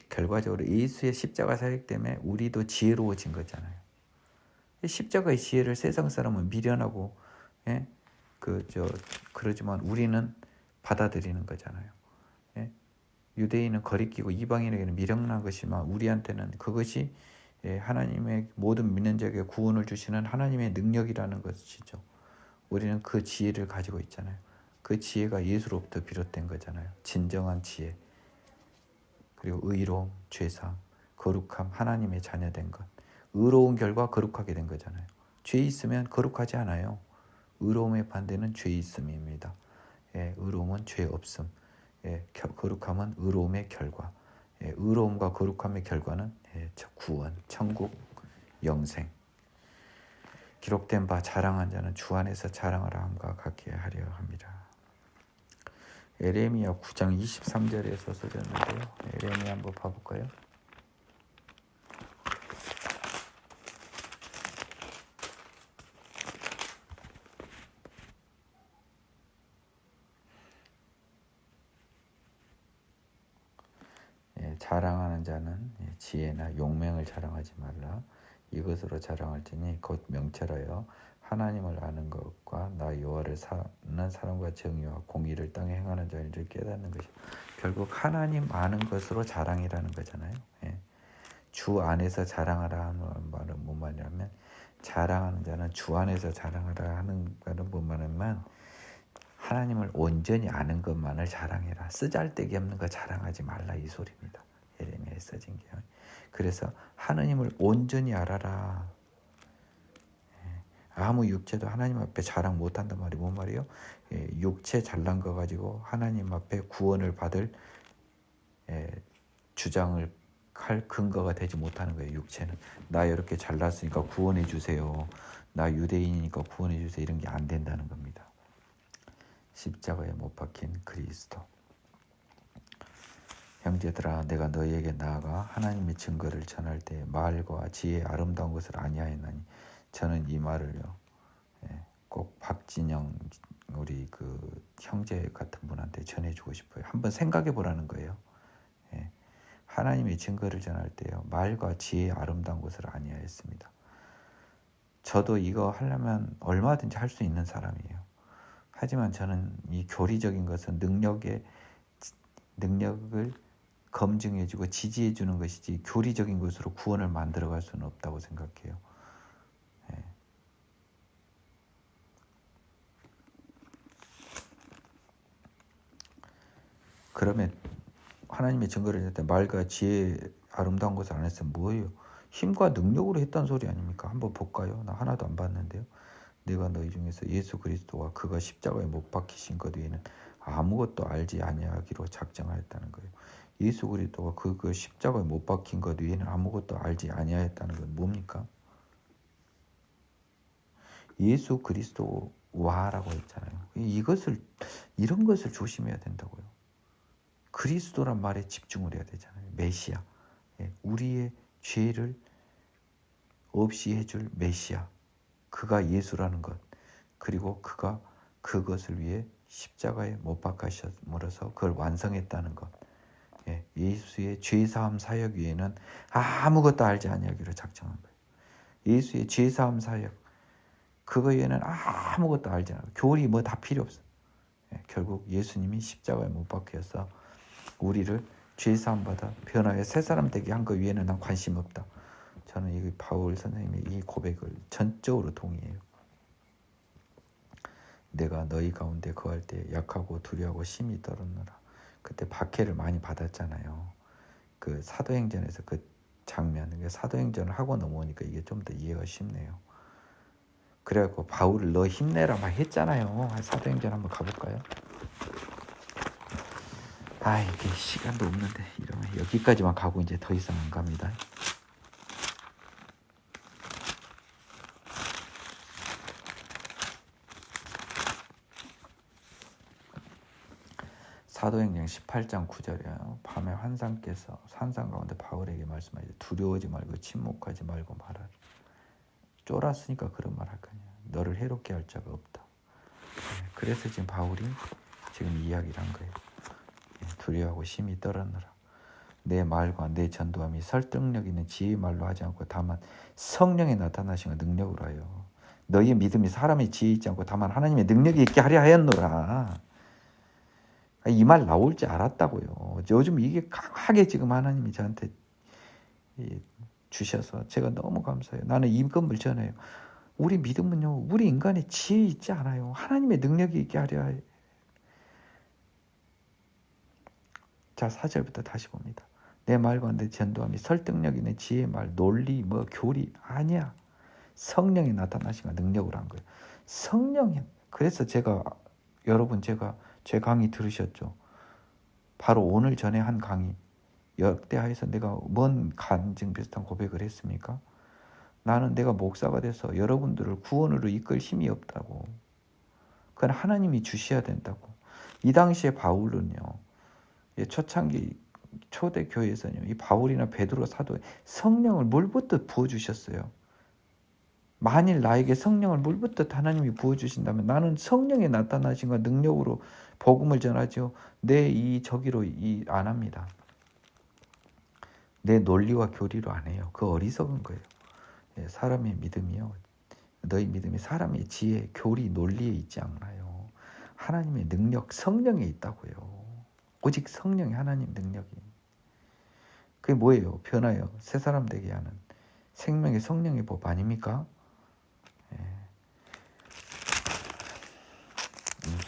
결과적으로 예수의 십자가 사역 때문에 우리도 지혜로워진 거잖아요. 십자가의 지혜를 세상 사람은 미련하고 그러지만 우리는 받아들이는 거잖아요. 유대인은 거리끼고 이방인에게는 미련한 것이지만 우리한테는 그것이 하나님의 모든 믿는 자에게 구원을 주시는 하나님의 능력이라는 것이죠. 우리는 그 지혜를 가지고 있잖아요. 그 지혜가 예수로부터 비롯된 거잖아요. 진정한 지혜. 그리고 의로움, 죄사함, 거룩함, 하나님의 자녀된 것. 의로운 결과 거룩하게 된 거잖아요. 죄 있으면 거룩하지 않아요. 의로움의 반대는 죄 있음입니다. 의로움은 죄 없음. 거룩함은 의로움의 결과. 의로움과 거룩함의 결과는 구원, 천국, 영생. 기록된 바 자랑한 자는 주 안에서 자랑하라 함과 같게 하려 합니다. 에레미야 9장 23절에서 써졌는데요. 에레미야 한번 봐볼까요? 자랑하는 자는 지혜나 용맹을 자랑하지 말라. 이것으로 자랑할지니 곧 명철하여 하나님을 아는 것과 나 여호와를 사는 사람과 정의와 공의를 땅에 행하는 자를 깨닫는 것이. 결국 하나님 아는 것으로 자랑이라는 거잖아요. 주 안에서 자랑하라 하는 말은 뭔 말이냐면 자랑하는 자는 주 안에서 자랑하라 하는 말은 뭔 말이냐면 하나님을 온전히 아는 것만을 자랑해라. 쓰잘데기 없는 거 자랑하지 말라 이 소리입니다. 예레미야에 써진 게요. 그래서 하나님을 온전히 알아라. 아무 육체도 하나님 앞에 자랑 못한단 말이 뭔 말이에요? 육체 잘난 거 가지고 하나님 앞에 구원을 받을 주장을 할 근거가 되지 못하는 거예요. 육체는 나 이렇게 잘났으니까 구원해 주세요. 나 유대인이니까 구원해 주세요. 이런 게 안 된다는 겁니다. 십자가에 못 박힌 그리스도. 형제들아 내가 너희에게 나아가 하나님의 증거를 전할 때 말과 지혜의 아름다운 것을 아니하였나니 저는 이 말을요 꼭 박진영 우리 그 형제 같은 분한테 전해주고 싶어요. 한번 생각해 보라는 거예요. 하나님의 증거를 전할 때요 말과 지혜의 아름다운 것을 아니하였습니다. 저도 이거 하려면 얼마든지 할 수 있는 사람이에요. 하지만 저는 이 교리적인 것은 능력을 검증해주고 지지해주는 것이지 교리적인 것으로 구원을 만들어갈 수는 없다고 생각해요. 그러면 하나님의 증거를 할 때 말과 지혜 아름다운 것을 안 했으면 뭐예요? 힘과 능력으로 했다는 소리 아닙니까? 한번 볼까요? 나 하나도 안 봤는데요. 내가 너희 중에서 예수 그리스도와 그가 십자가에 못 박히신 것 외에는 아무것도 알지 아니하기로 작정하였다는 거예요. 예수 그리스도가 그 십자가에 못 박힌 것 외에는 아무것도 알지 아니하였다는 건 뭡니까? 예수 그리스도와라고 했잖아요. 이런 것을 조심해야 된다고요. 그리스도란 말에 집중을 해야 되잖아요. 메시아. 우리의 죄를 없이 해줄 메시아. 그가 예수라는 것. 그리고 그가 그것을 위해 십자가에 못 박히심으로써 그걸 완성했다는 것. 예, 예수의 죄사함 사역 위에는 아무것도 알지 아니하기로 작정한 거예요. 예수의 죄사함 사역 그거 외에는 아무것도 알지 않아요. 교리 뭐 다 필요 없어. 예, 결국 예수님이 십자가에 못 박혀서 우리를 죄사함 받아 변화해 새 사람 되게 한 거 위에는 난 관심 없다. 저는 이 바울 선생님의 이 고백을 전적으로 동의해요. 내가 너희 가운데 거할 때 약하고 두려워하고 심히 떨었노라. 그때 박해를 많이 받았잖아요. 그 사도행전에서 그 장면, 사도행전을 하고 넘어오니까 이게 좀 더 이해가 쉽네요. 그래갖고 바울을 너 힘내라 막 했잖아요. 사도행전 한번 가볼까요? 이게 시간도 없는데 이러면 여기까지만 가고 이제 더 이상 안 갑니다. 사도행전 18장 9절이에요. 밤에 환상께서 산상 가운데 바울에게 말씀하시되 두려워하지 말고 침묵하지 말고 말하라. 쫄았으니까 그런 말 할 거냐. 너를 해롭게 할 자가 없다. 그래서 지금 바울이 지금 이야기를 한 거예요. 두려워하고 심히 떨었노라. 내 말과 내 전도함이 설득력 있는 지혜의 말로 하지 않고 다만 성령이 나타나신 능력으로 하여 너희의 믿음이 사람의 지혜 있지 않고 다만 하나님의 능력이 있게 하려 하였노라. 이 말 나올 줄 알았다고요. 요즘 이게 강하게 지금 하나님이 저한테 주셔서 제가 너무 감사해요. 나는 임금을 전해요. 우리 믿음은요, 우리 인간의 지혜 있지 않아요. 하나님의 능력이 있게 하려 해요. 자, 4절부터 다시 봅니다. 내 말과 내 전도함이 설득력 있는 지혜의 말, 논리, 교리 아니야. 성령이 나타나시가 능력으로 한 거예요. 성령이. 그래서 여러분 제가 제 강의 들으셨죠? 바로 오늘 전에 한 강의 역대하에서 내가 뭔 간증 비슷한 고백을 했습니까? 나는 내가 목사가 돼서 여러분들을 구원으로 이끌 힘이 없다고. 그건 하나님이 주셔야 된다고. 이 당시에 바울은요, 초창기 초대교회에서는요, 이 바울이나 베드로 사도에 성령을 물부터 부어주셨어요. 만일 나에게 성령을 물부터 하나님이 부어주신다면 나는 성령에 나타나신 것 능력으로 복음을 전하죠. 저기로 안 합니다. 내 논리와 교리로 안 해요. 그 어리석은 거예요. 사람의 믿음이요. 너희 믿음이 사람의 지혜, 교리, 논리에 있지 않나요? 하나님의 능력, 성령에 있다고요. 오직 성령이 하나님 능력이. 그게 뭐예요? 변화요. 새 사람 되게 하는 생명의 성령의 법 아닙니까?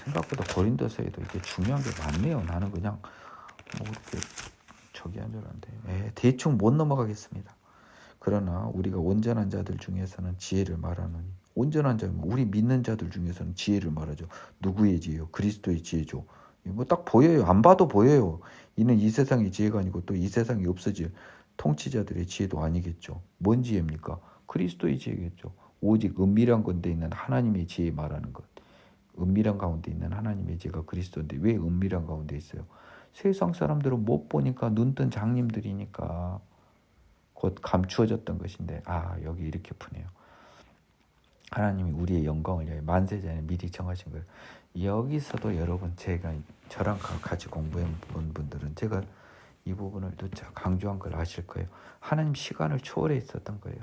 생각보다 고린도서에도 이게 중요한 게 많네요. 나는 그냥 이렇게 저기 한 줄 알았는데 대충 못 넘어가겠습니다. 그러나 우리가 온전한 자들 중에서는 지혜를 말하노니 온전한 자는 우리 믿는 자들 중에서는 지혜를 말하죠. 누구의 지혜요? 그리스도의 지혜죠. 딱 보여요. 안 봐도 보여요. 이는 이 세상의 지혜가 아니고 또 이 세상이 없어질 통치자들의 지혜도 아니겠죠. 뭔 지혜입니까? 그리스도의 지혜겠죠. 오직 은밀한 건데 있는 하나님의 지혜 말하는 것. 은밀한 가운데 있는 하나님의 지혜가 그리스도인데 왜 은밀한 가운데 있어요? 세상 사람들은 못 보니까 눈뜬 장님들이니까 곧 감추어졌던 것인데 여기 이렇게 푸네요. 하나님이 우리의 영광을 위해 만세 전에 미리 정하신 거예요. 여기서도 여러분 저랑 같이 공부해 본 분들은 제가 이 부분을 누차 강조한 걸 아실 거예요. 하나님 시간을 초월해 있었던 거예요.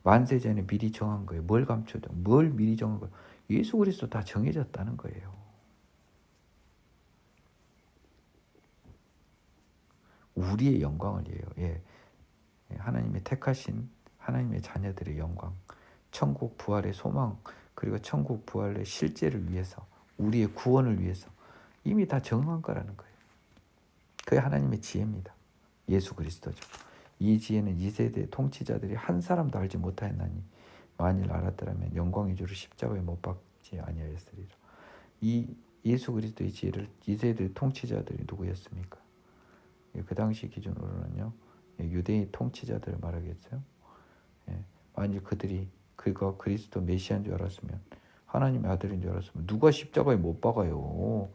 만세 전에 미리 정한 거예요. 뭘 감춰줘? 뭘 미리 정한 거예요? 예수 그리스도 다 정해졌다는 거예요. 우리의 영광을 위해요. 하나님의 택하신 하나님의 자녀들의 영광, 천국 부활의 소망, 그리고 천국 부활의 실제를 위해서, 우리의 구원을 위해서 이미 다 정한 거라는 거예요. 그게 하나님의 지혜입니다. 예수 그리스도죠. 이 지혜는 이 세대의 통치자들이 한 사람도 알지 못하였나니 만일 알았더라면 영광의 주를 십자가에 못 박지 아니하였으리라. 이 예수 그리스도의 지혜를 이 세대의 통치자들이 누구였습니까? 그 당시 기준으로는요, 유대인 통치자들을 말하겠어요. 만일 그들이 그가 그리스도 메시아인 줄 알았으면, 하나님의 아들인 줄 알았으면 누가 십자가에 못 박아요?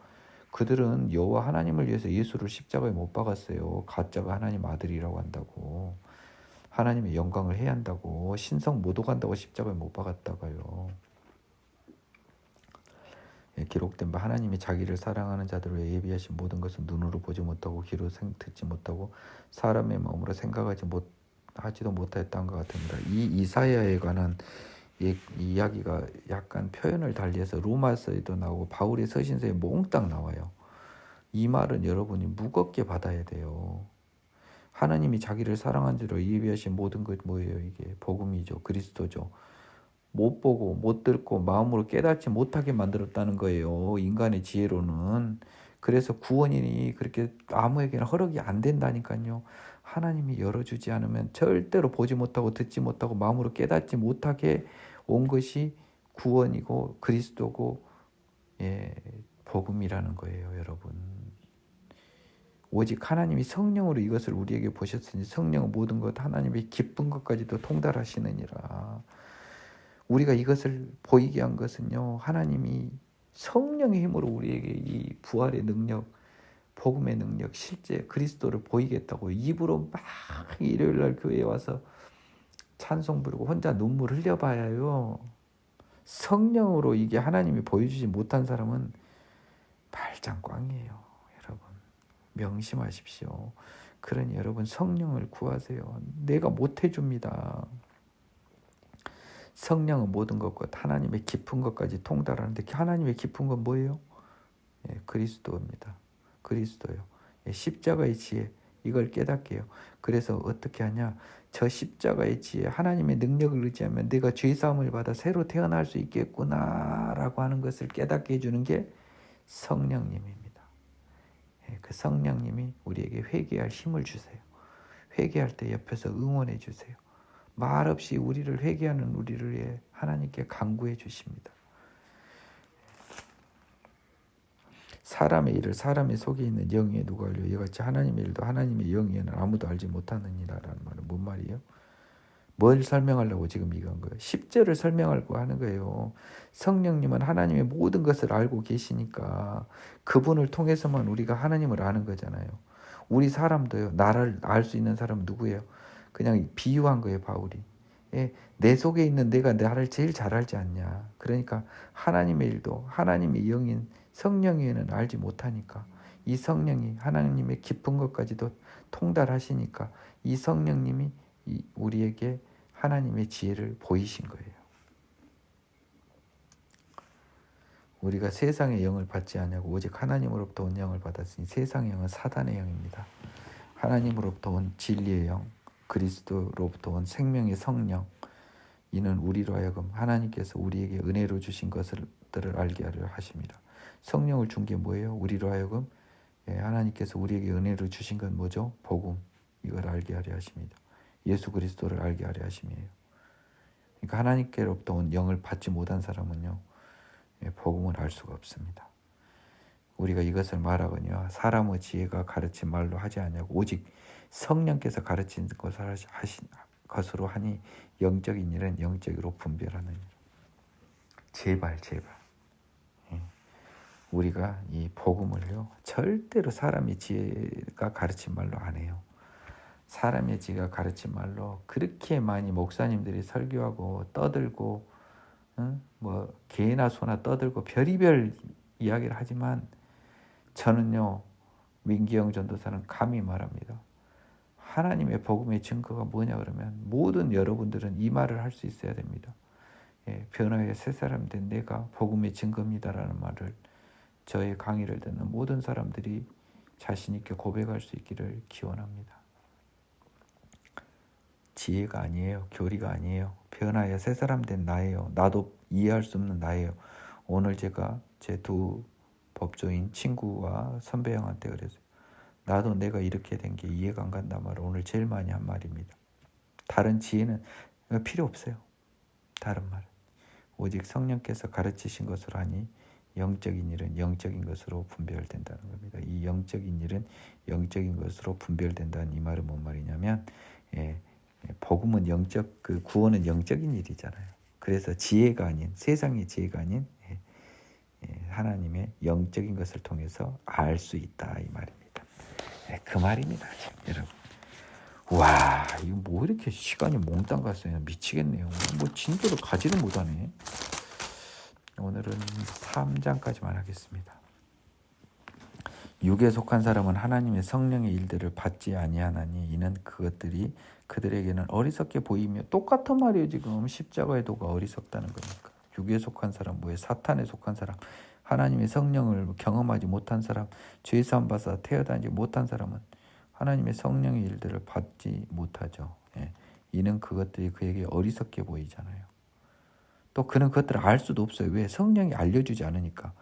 그들은 여호와 하나님을 위해서 예수를 십자가에 못 박았어요. 가짜가 하나님 아들이라고 한다고, 하나님의 영광을 해야 한다고, 신성 모독한다고 십자가에 못 박았다가요. 기록된 바 하나님이 자기를 사랑하는 자들을 위해 예비하신 모든 것은 눈으로 보지 못하고 귀로 듣지 못하고 사람의 마음으로 하지도 못하였던 것 같습니다. 이 이사야에 관한 이 이야기가 약간 표현을 달리해서 로마서에도 나오고 바울의 서신서에 몽땅 나와요. 이 말은 여러분이 무겁게 받아야 돼요. 하나님이 자기를 사랑한 자로 예비하신 모든 것 뭐예요? 이게 복음이죠. 그리스도죠. 못 보고 못 듣고 마음으로 깨닫지 못하게 만들었다는 거예요. 인간의 지혜로는. 그래서 구원이 그렇게 아무에게나 허락이 안 된다니까요. 하나님이 열어주지 않으면 절대로 보지 못하고 듣지 못하고 마음으로 깨닫지 못하게 온 것이 구원이고 그리스도고 복음이라는 거예요, 여러분. 오직 하나님이 성령으로 이것을 우리에게 보셨으니 성령은 모든 것 하나님의 기쁜 것까지도 통달하시느니라. 우리가 이것을 보이게 한 것은요, 하나님이 성령의 힘으로 우리에게 이 부활의 능력, 복음의 능력, 실제 그리스도를 보이겠다고 입으로 막 일요일날 교회에 와서 찬송 부르고 혼자 눈물 흘려봐야요. 성령으로 이게 하나님이 보여주지 못한 사람은 발장 꽝이에요. 여러분 명심하십시오. 그러니 여러분 성령을 구하세요. 내가 못해줍니다. 성령은 모든 것과 하나님의 깊은 것까지 통달하는데 하나님의 깊은 건 뭐예요? 그리스도입니다. 그리스도요. 십자가의 지혜 이걸 깨닫게 해요. 그래서 어떻게 하냐? 저 십자가의 지혜 하나님의 능력을 의지하면 내가 죄사함을 받아 새로 태어날 수 있겠구나라고 하는 것을 깨닫게 해주는 게 성령님입니다. 그 성령님이 우리에게 회개할 힘을 주세요. 회개할 때 옆에서 응원해 주세요. 말없이 우리를 회개하는 우리를 위해 하나님께 간구해 주십니다. 사람의 일을 사람의 속에 있는 영에 누가 알려? 이같이 하나님의 일도 하나님의 영에는 아무도 알지 못하느니라라는 말은 뭔 말이에요? 뭘 설명하려고 지금 이건 거예요? 10절을 설명하려고 하는 거예요. 성령님은 하나님의 모든 것을 알고 계시니까 그분을 통해서만 우리가 하나님을 아는 거잖아요. 우리 사람도요. 나를 알 수 있는 사람은 누구예요? 그냥 비유한 거예요, 바울이. 내 속에 있는 내가 나를 제일 잘 알지 않냐. 그러니까 하나님의 일도 하나님의 영인 성령에는 알지 못하니까 이 성령이 하나님의 깊은 것까지도 통달하시니까 이 성령님이 우리에게 하나님의 지혜를 보이신 거예요. 우리가 세상의 영을 받지 않냐고 오직 하나님으로부터 온 영을 받았으니 세상의 영은 사단의 영입니다. 하나님으로부터 온 진리의 영, 그리스도로부터 온 생명의 성령, 이는 우리로 하여금 하나님께서 우리에게 은혜로 주신 것들을 알게 하려 하십니다. 성령을 준 게 뭐예요? 우리로 하여금 하나님께서 우리에게 은혜로 주신 건 뭐죠? 복음, 이걸 알게 하려 하십니다. 예수 그리스도를 알게 하려 하심이에요. 그러니까 하나님께로부터 온 영을 받지 못한 사람은요, 복음을 알 수가 없습니다. 우리가 이것을 말하거니와 사람의 지혜가 가르친 말로 하지 않냐고 오직 성령께서 가르친 것으로 하니 영적인 일은 영적으로 분별하느니라. 제발 우리가 이 복음을요 절대로 사람의 지혜가 가르친 말로 안 해요. 사람의 지혜가 가르친 말로 그렇게 많이 목사님들이 설교하고 떠들고 뭐 개나 소나 떠들고 별의별 이야기를 하지만 저는요 민기영 전도사는 감히 말합니다. 하나님의 복음의 증거가 뭐냐 그러면 모든 여러분들은 이 말을 할 수 있어야 됩니다. 변화의 새 사람 된 내가 복음의 증거입니다라는 말을 저의 강의를 듣는 모든 사람들이 자신 있게 고백할 수 있기를 기원합니다. 지혜가 아니에요. 교리가 아니에요. 변화의 새 사람 된 나예요. 나도 이해할 수 없는 나예요. 오늘 제가 제 두 법조인 친구와 선배 형한테 그랬어요. 나도 내가 이렇게 된 게 이해가 안 간단 말을 오늘 제일 많이 한 말입니다. 다른 지혜는 필요 없어요. 다른 말은 오직 성령께서 가르치신 것으로 하니 영적인 일은 영적인 것으로 분별된다는 겁니다. 이 영적인 일은 영적인 것으로 분별된다는 이 말은 뭔 말이냐면 복음은 영적, 그 구원은 영적인 일이잖아요. 그래서 지혜가 아닌 세상의 지혜가 아닌 하나님의 영적인 것을 통해서 알 수 있다 이 말입니다. 그 말입니다, 여러분. 와, 이거 뭐 이렇게 시간이 몽땅 갔어요. 미치겠네요. 뭐 진도를 가지를 못하네. 오늘은 3장까지만 하겠습니다. 육에 속한 사람은 하나님의 성령의 일들을 받지 아니하나니 이는 그것들이 그들에게는 어리석게 보이며, 똑같은 말이에요. 지금 십자가의 도가 어리석다는 거니까. 육에 속한 사람, 뭐에 사탄에 속한 사람, 하나님의 성령을 경험하지 못한 사람, 죄 사함 받아 태어나지 못한 사람은 하나님의 성령의 일들을 받지 못하죠. 예. 이는 그것들이 그에게 어리석게 보이잖아요. 또 그는 그것들을 알 수도 없어요. 왜? 성령이 알려주지 않으니까.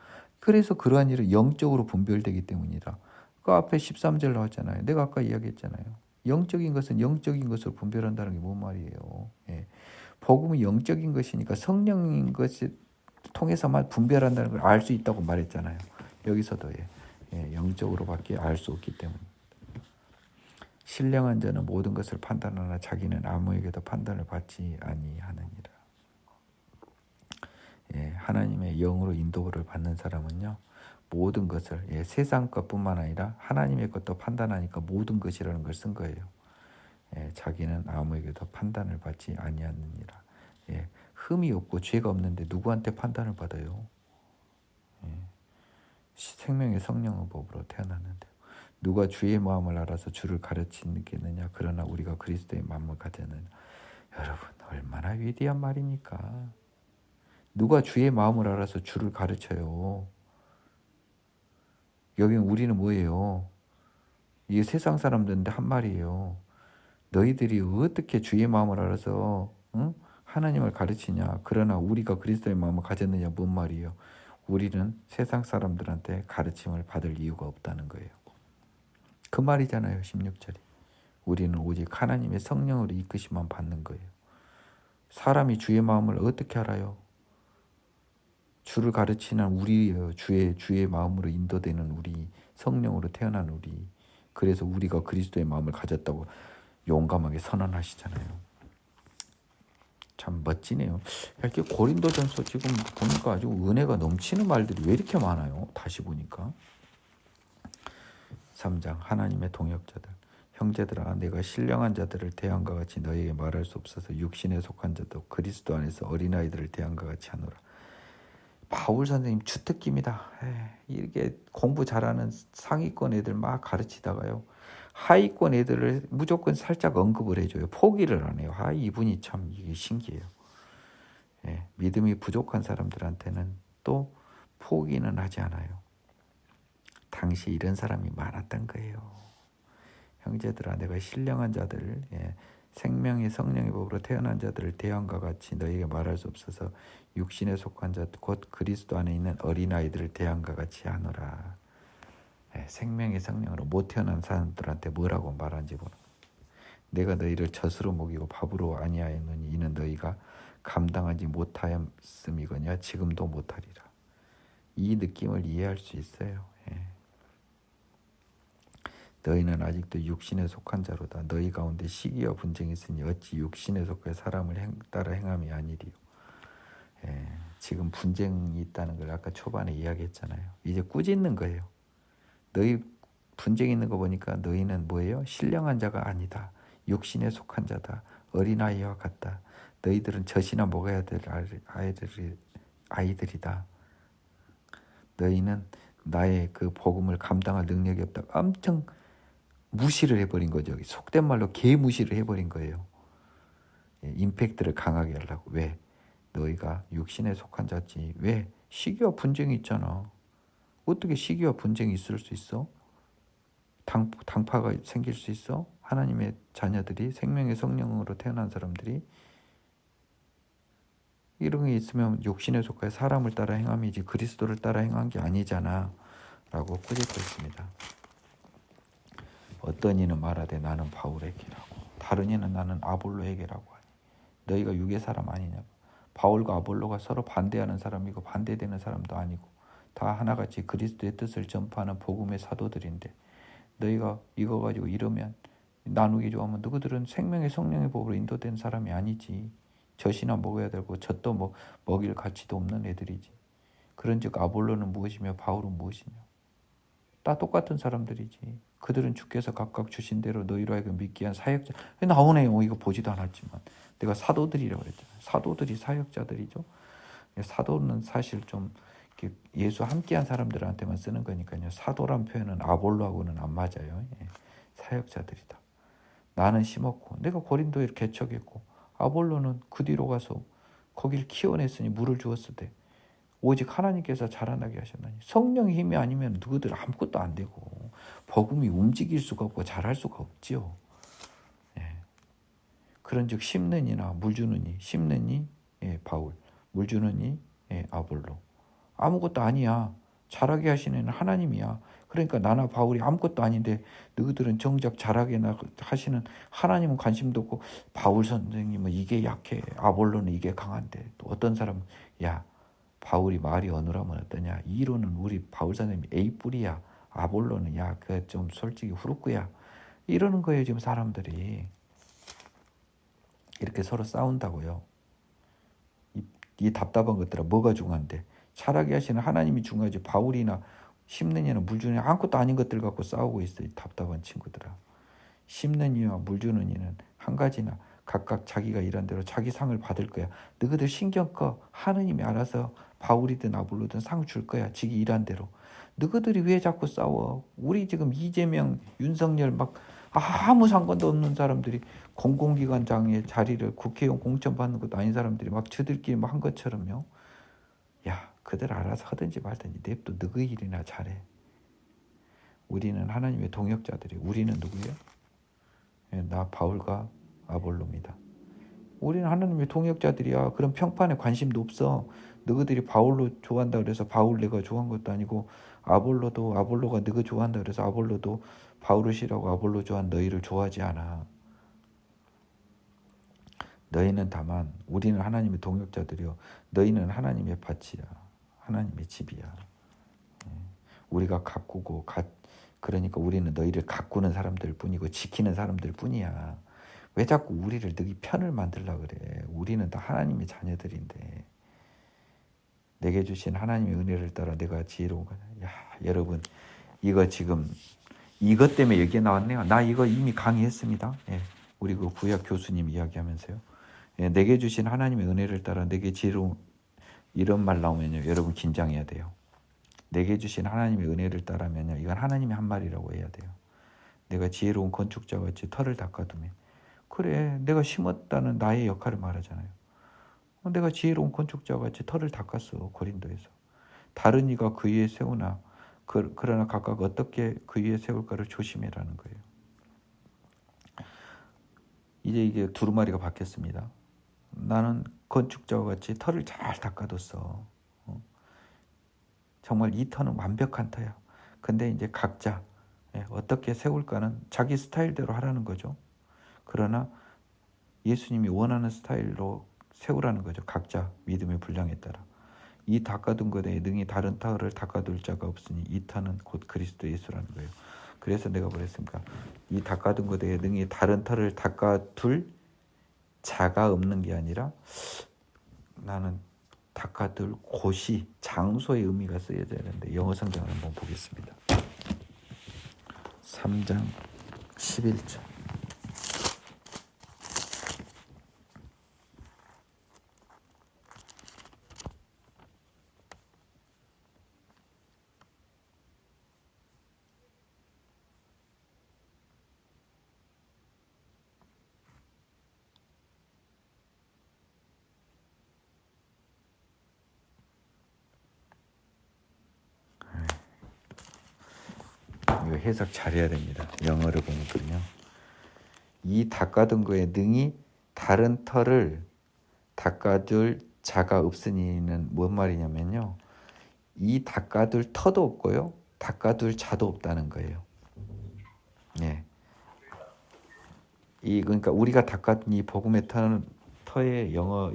그래서 그러한 일은 영적으로 분별되기 때문이다. 그 앞에 13절 나왔잖아요. 내가 아까 이야기했잖아요. 영적인 것은 영적인 것으로 분별한다는 게 뭔 말이에요. 예. 복음은 영적인 것이니까 성령인 것을 통해서만 분별한다는 걸 알 수 있다고 말했잖아요. 여기서도 영적으로밖에 알 수 없기 때문에. 신령한 자는 모든 것을 판단하나 자기는 아무에게도 판단을 받지 아니하느니라. 하나님의 영으로 인도를 받는 사람은요, 모든 것을 세상 것뿐만 아니라 하나님의 것도 판단하니까 모든 것이라는 걸 쓴 거예요. 자기는 아무에게도 판단을 받지 아니하느니라. 흠이 없고 죄가 없는데 누구한테 판단을 받아요? 생명의 성령의 법으로 태어났는데 누가 주의 마음을 알아서 주를 가르치겠느냐? 그러나 우리가 그리스도의 마음을 가졌느냐? 여러분, 얼마나 위대한 말입니까? 누가 주의 마음을 알아서 주를 가르쳐요? 여기 우리는 뭐예요? 이게 세상 사람들인데 한 말이에요. 너희들이 어떻게 주의 마음을 알아서 하나님을 가르치냐? 그러나 우리가 그리스도의 마음을 가졌느냐? 뭔 말이에요? 우리는 세상 사람들한테 가르침을 받을 이유가 없다는 거예요. 그 말이잖아요. 16절이. 우리는 오직 하나님의 성령으로 이끄심만 받는 거예요. 사람이 주의 마음을 어떻게 알아요? 주를 가르치는 우리예요. 주의 마음으로 인도되는 우리, 성령으로 태어난 우리. 그래서 우리가 그리스도의 마음을 가졌다고 용감하게 선언하시잖아요. 참 멋지네요. 이렇게 고린도전서 지금 보니까 아주 은혜가 넘치는 말들이 왜 이렇게 많아요? 다시 보니까 3장 하나님의 동역자들. 형제들아, 내가 신령한 자들을 대함과 같이 너희에게 말할 수 없어서 육신에 속한 자도 그리스도 안에서 어린아이들을 대함과 같이 하노라. 바울 선생님 주특기입니다. 이렇게 공부 잘하는 상위권 애들 막 가르치다가요, 하위권 애들을 무조건 살짝 언급을 해줘요. 포기를 안 해요. 이분이 참 이게 신기해요. 믿음이 부족한 사람들한테는 또 포기는 하지 않아요. 당시 이런 사람이 많았던 거예요. 형제들아, 내가 신령한 자들, 생명의 성령의 법으로 태어난 자들을 대함과 같이 너희에게 말할 수 없어서 육신에 속한 자 곧 그리스도 안에 있는 어린아이들을 대함과 같이 하노라. 생명의 성령으로 못 태어난 사람들한테 뭐라고 말한지 보라. 내가 너희를 젖으로 먹이고 밥으로 아니하였느니 이는 너희가 감당하지 못하였음이거니와 지금도 못하리라. 이 느낌을 이해할 수 있어요. 너희는 아직도 육신에 속한 자로다. 너희 가운데 시기와 분쟁이 있으니 어찌 육신에 속해 사람을 따라 행함이 아니리요. 지금 분쟁이 있다는 걸 아까 초반에 이야기했잖아요. 이제 꾸짖는 거예요. 너희 분쟁이 있는 거 보니까 너희는 뭐예요? 신령한 자가 아니다. 육신에 속한 자다. 어린아이와 같다. 너희들은 젖이나 먹어야 될 아이들이다. 너희는 나의 그 복음을 감당할 능력이 없다. 엄청 무시를 해버린 거죠. 속된 말로 개무시를 해버린 거예요. 임팩트를 강하게 하려고. 왜? 너희가 육신에 속한 자지. 왜? 시기와 분쟁이 있잖아. 어떻게 시기와 분쟁이 있을 수 있어? 당파가 생길 수 있어? 하나님의 자녀들이, 생명의 성령으로 태어난 사람들이 이런 게 있으면 육신에 속해 사람을 따라 행함이지 그리스도를 따라 행한 게 아니잖아 라고 꾸짖고 있습니다. 어떤 이는 말하되 나는 바울에게라고, 다른 이는 나는 아볼로에게라고 하니 너희가 육의 사람 아니냐고. 바울과 아볼로가 서로 반대하는 사람이고 반대되는 사람도 아니고 다 하나같이 그리스도의 뜻을 전파하는 복음의 사도들인데 너희가 이거 가지고 이러면 나누기 좋아하면 너희들은 생명의 성령의 법으로 인도된 사람이 아니지. 젖이나 먹어야 되고 젖도 먹일 가치도 없는 애들이지. 그런즉 아볼로는 무엇이며 바울은 무엇이냐. 다 똑같은 사람들이지. 그들은 주께서 각각 주신 대로 너희로 하여금 믿게 한 사역자. 나오네요. 이거 보지도 않았지만 내가 사도들이라고 그랬잖아요. 사도들이 사역자들이죠. 사도는 사실 좀 예수 함께한 사람들한테만 쓰는 거니까요. 사도란 표현은 아볼로하고는 안 맞아요. 사역자들이다. 나는 심었고 내가 고린도에 개척했고 아볼로는 그 뒤로 가서 거길 키워냈으니 물을 주었을 때 오직 하나님께서 자라나게 하셨나니 성령의 힘이 아니면 누구들 아무것도 안 되고 복음이 움직일 수가 없고 자랄 수가 없지요. 그런즉 심는 이나 물 주는 이, 심는 이 바울, 물 주는 이 아볼로. 아무것도 아니야. 자라게 하시는 이는 하나님이야. 그러니까 나나 바울이 아무것도 아닌데 너희들은 정작 자라게 하시는 하나님은 관심도 없고 바울 선생님은 이게 약해. 아볼로는 이게 강한데. 또 어떤 사람은 야 바울이 말이 어느라면 어떠냐. 이론은 우리 바울 선생님이 A뿔이야. 아볼로는 야 그 좀 솔직히 후루꾸야. 이러는 거예요 지금 사람들이. 이렇게 서로 싸운다고요. 이 답답한 것들아 뭐가 중요한데 자라게 하시는 하나님이 중요하지 바울이나 심는 이나 물 주는 이 아무것도 아닌 것들 갖고 싸우고 있어. 이 답답한 친구들아. 심는 이와 물 주는 이는 한 가지나 각각 자기가 일한 대로 자기 상을 받을 거야. 너희들 신경 꺼. 하느님이 알아서 바울이든 아볼로든 상 줄 거야. 지기 일한 대로. 너희들이 왜 자꾸 싸워? 우리 지금 이재명, 윤석열 막 아무 상관도 없는 사람들이 공공기관장의 자리를 국회의원 공천 받는 것도 아닌 사람들이 막 저들끼리 막 한 것처럼요. 야, 그들 알아서 하든지 말든지 냅둬. 너희 일이나 잘해. 우리는 하나님의 동역자들이. 우리는 누구예요? 나 바울과 아볼로입니다. 우리는 하나님의 동역자들이야. 그런 평판에 관심도 없어. 너희들이 바울로 좋아한다 그래서 바울 내가 좋아한 것도 아니고 아볼로도 아볼로가 너희 좋아한다 그래서 아볼로도 바울을 싫어하고 아볼로 좋아한 너희를 좋아하지 않아. 너희는 다만 우리는 하나님의 동역자들이요. 너희는 하나님의 밭이야. 하나님의 집이야. 우리가 가꾸고 그러니까 우리는 너희를 가꾸는 사람들 뿐이고 지키는 사람들 뿐이야. 왜 자꾸 우리를 너희 편을 만들려고 그래. 우리는 다 하나님의 자녀들인데 내게 주신 하나님의 은혜를 따라 내가 지혜로운 거야. 야, 여러분 이거 지금 이것 때문에 얘기 나왔네요. 나 이거 이미 강의했습니다. 우리 그 구약 교수님 이야기하면서요. 내게 주신 하나님의 은혜를 따라 내게 지혜로운 이런 말 나오면요. 여러분 긴장해야 돼요. 내게 주신 하나님의 은혜를 따라면요. 이건 하나님의 한 말이라고 해야 돼요. 내가 지혜로운 건축자 같이 터를 닦아두면 그래 내가 심었다는 나의 역할을 말하잖아요. 내가 지혜로운 건축자 같이 터를 닦았어. 고린도에서. 다른 이가 그 위에 세우나 그러나 각각 어떻게 그 위에 세울까를 조심해라는 거예요. 이제 이게 두루마리가 바뀌었습니다. 나는 건축자와 같이 터를 잘 닦아뒀어. 정말 이 터는 완벽한 터야. 근데 이제 각자 어떻게 세울까는 자기 스타일대로 하라는 거죠. 그러나 예수님이 원하는 스타일로 세우라는 거죠. 각자 믿음의 분량에 따라. 이 닦아둔 것에 능히 다른 터를 닦아둘 자가 없으니 이 터는 곧 그리스도 예수라는 거예요. 그래서 내가 그랬습니까? 이 닦아둔 것에 능히 다른 터를 닦아둘 자가 없는 게 아니라 나는 닦아둘 곳이 장소의 의미가 쓰여져야 되는데 영어 성경을 한번 보겠습니다. 3장 11절. 이거 해석 잘해야 됩니다. 영어를 보니까요. 이 닦아둔 거에 능히 다른 터를 닦아둘 자가 없으니는 뭔 말이냐면요. 이 닦아둘 터도 없고요. 닦아둘 자도 없다는 거예요. 네. 그러니까 우리가 닦아둔 이 복음의 터의 영어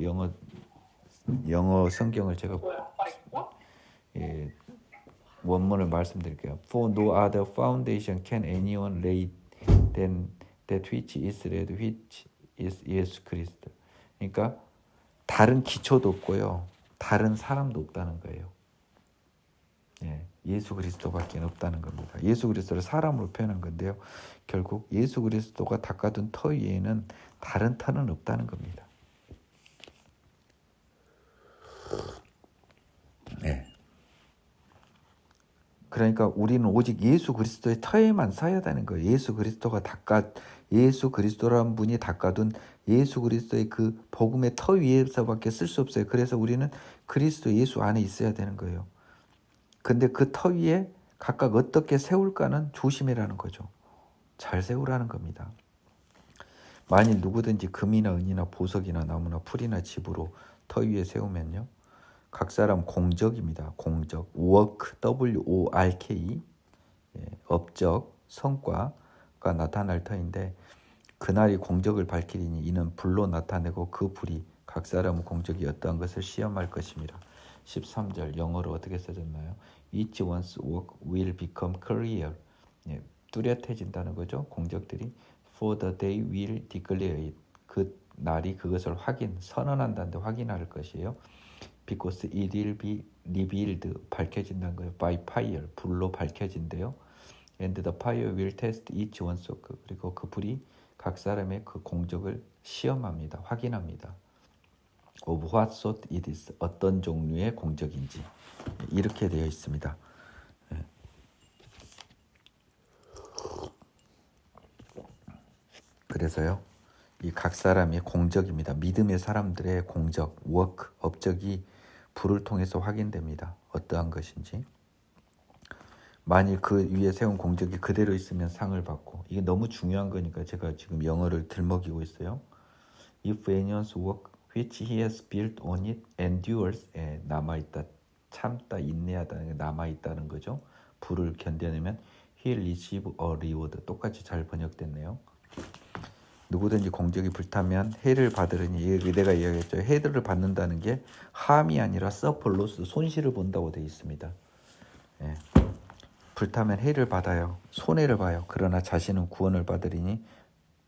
성경을 제가 원문을 말씀드릴게요. For no other foundation can anyone lay than that which is laid, which is 예수 그리스도. 그러니까 다른 기초도 없고요. 다른 사람도 없다는 거예요. 예수 그리스도밖에 없다는 겁니다. 예수 그리스도를 사람으로 표현한 건데요. 결국 예수 그리스도가 닦아둔 터 위에는 다른 터는 없다는 겁니다. 그러니까 우리는 오직 예수 그리스도의 터에만 서야 되는 거예요. 예수 그리스도라는 분이 닦아둔 예수 그리스도의 그 복음의 터 위에서밖에 쓸 수 없어요. 그래서 우리는 그리스도 예수 안에 있어야 되는 거예요. 근데 그 터 위에 각각 어떻게 세울까는 조심해라는 거죠. 잘 세우라는 겁니다. 만일 누구든지 금이나 은이나 보석이나 나무나 풀이나 집으로 터 위에 세우면요, 각 사람 공적입니다. 공적, work, W-O-R-K, 업적, 성과가 나타날 터인데, 그날이 공적을 밝히리니 이는 불로 나타내고 그 불이 각 사람 공적이 어떠한 것을 시험할 것입니다. 13절 영어로 어떻게 써졌나요? Each one's work will become clear. 뚜렷해진다는 거죠. 공적들이 For the day will declare it. 그 날이 그것을 선언한다는데 확인할 것이에요. Because it will be revealed. 밝혀진다는 거예요. By fire. 불로 밝혀진대요. And the fire will test each one's work. 그리고 그 불이 각 사람의 그 공적을 시험합니다. 확인합니다. Of what sort it is. 어떤 종류의 공적인지. 이렇게 되어 있습니다. 그래서요, 이 각 사람의 공적입니다. 믿음의 사람들의 공적, work, 업적이 불을 통해서 확인됩니다. 어떠한 것인지. 만일 그 위에 세운 공적이 그대로 있으면 상을 받고, 이게 너무 중요한 거니까 제가 지금 영어를 들먹이고 있어요. If anyone's work which he has built on it endures, 남아있다, 참다, 인내하다는 게 남아있다는 거죠. 불을 견뎌내면 he'll receive a reward. 똑같이 잘 번역됐네요. 누구든지 공적이 불타면 해를 받으려니, 내가 이야기했죠. 해를 받는다는 게 함이 아니라 suffer loss, 손실을 본다고 되어 있습니다. 불타면 해를 받아요. 손해를 봐요. 그러나 자신은 구원을 받으리니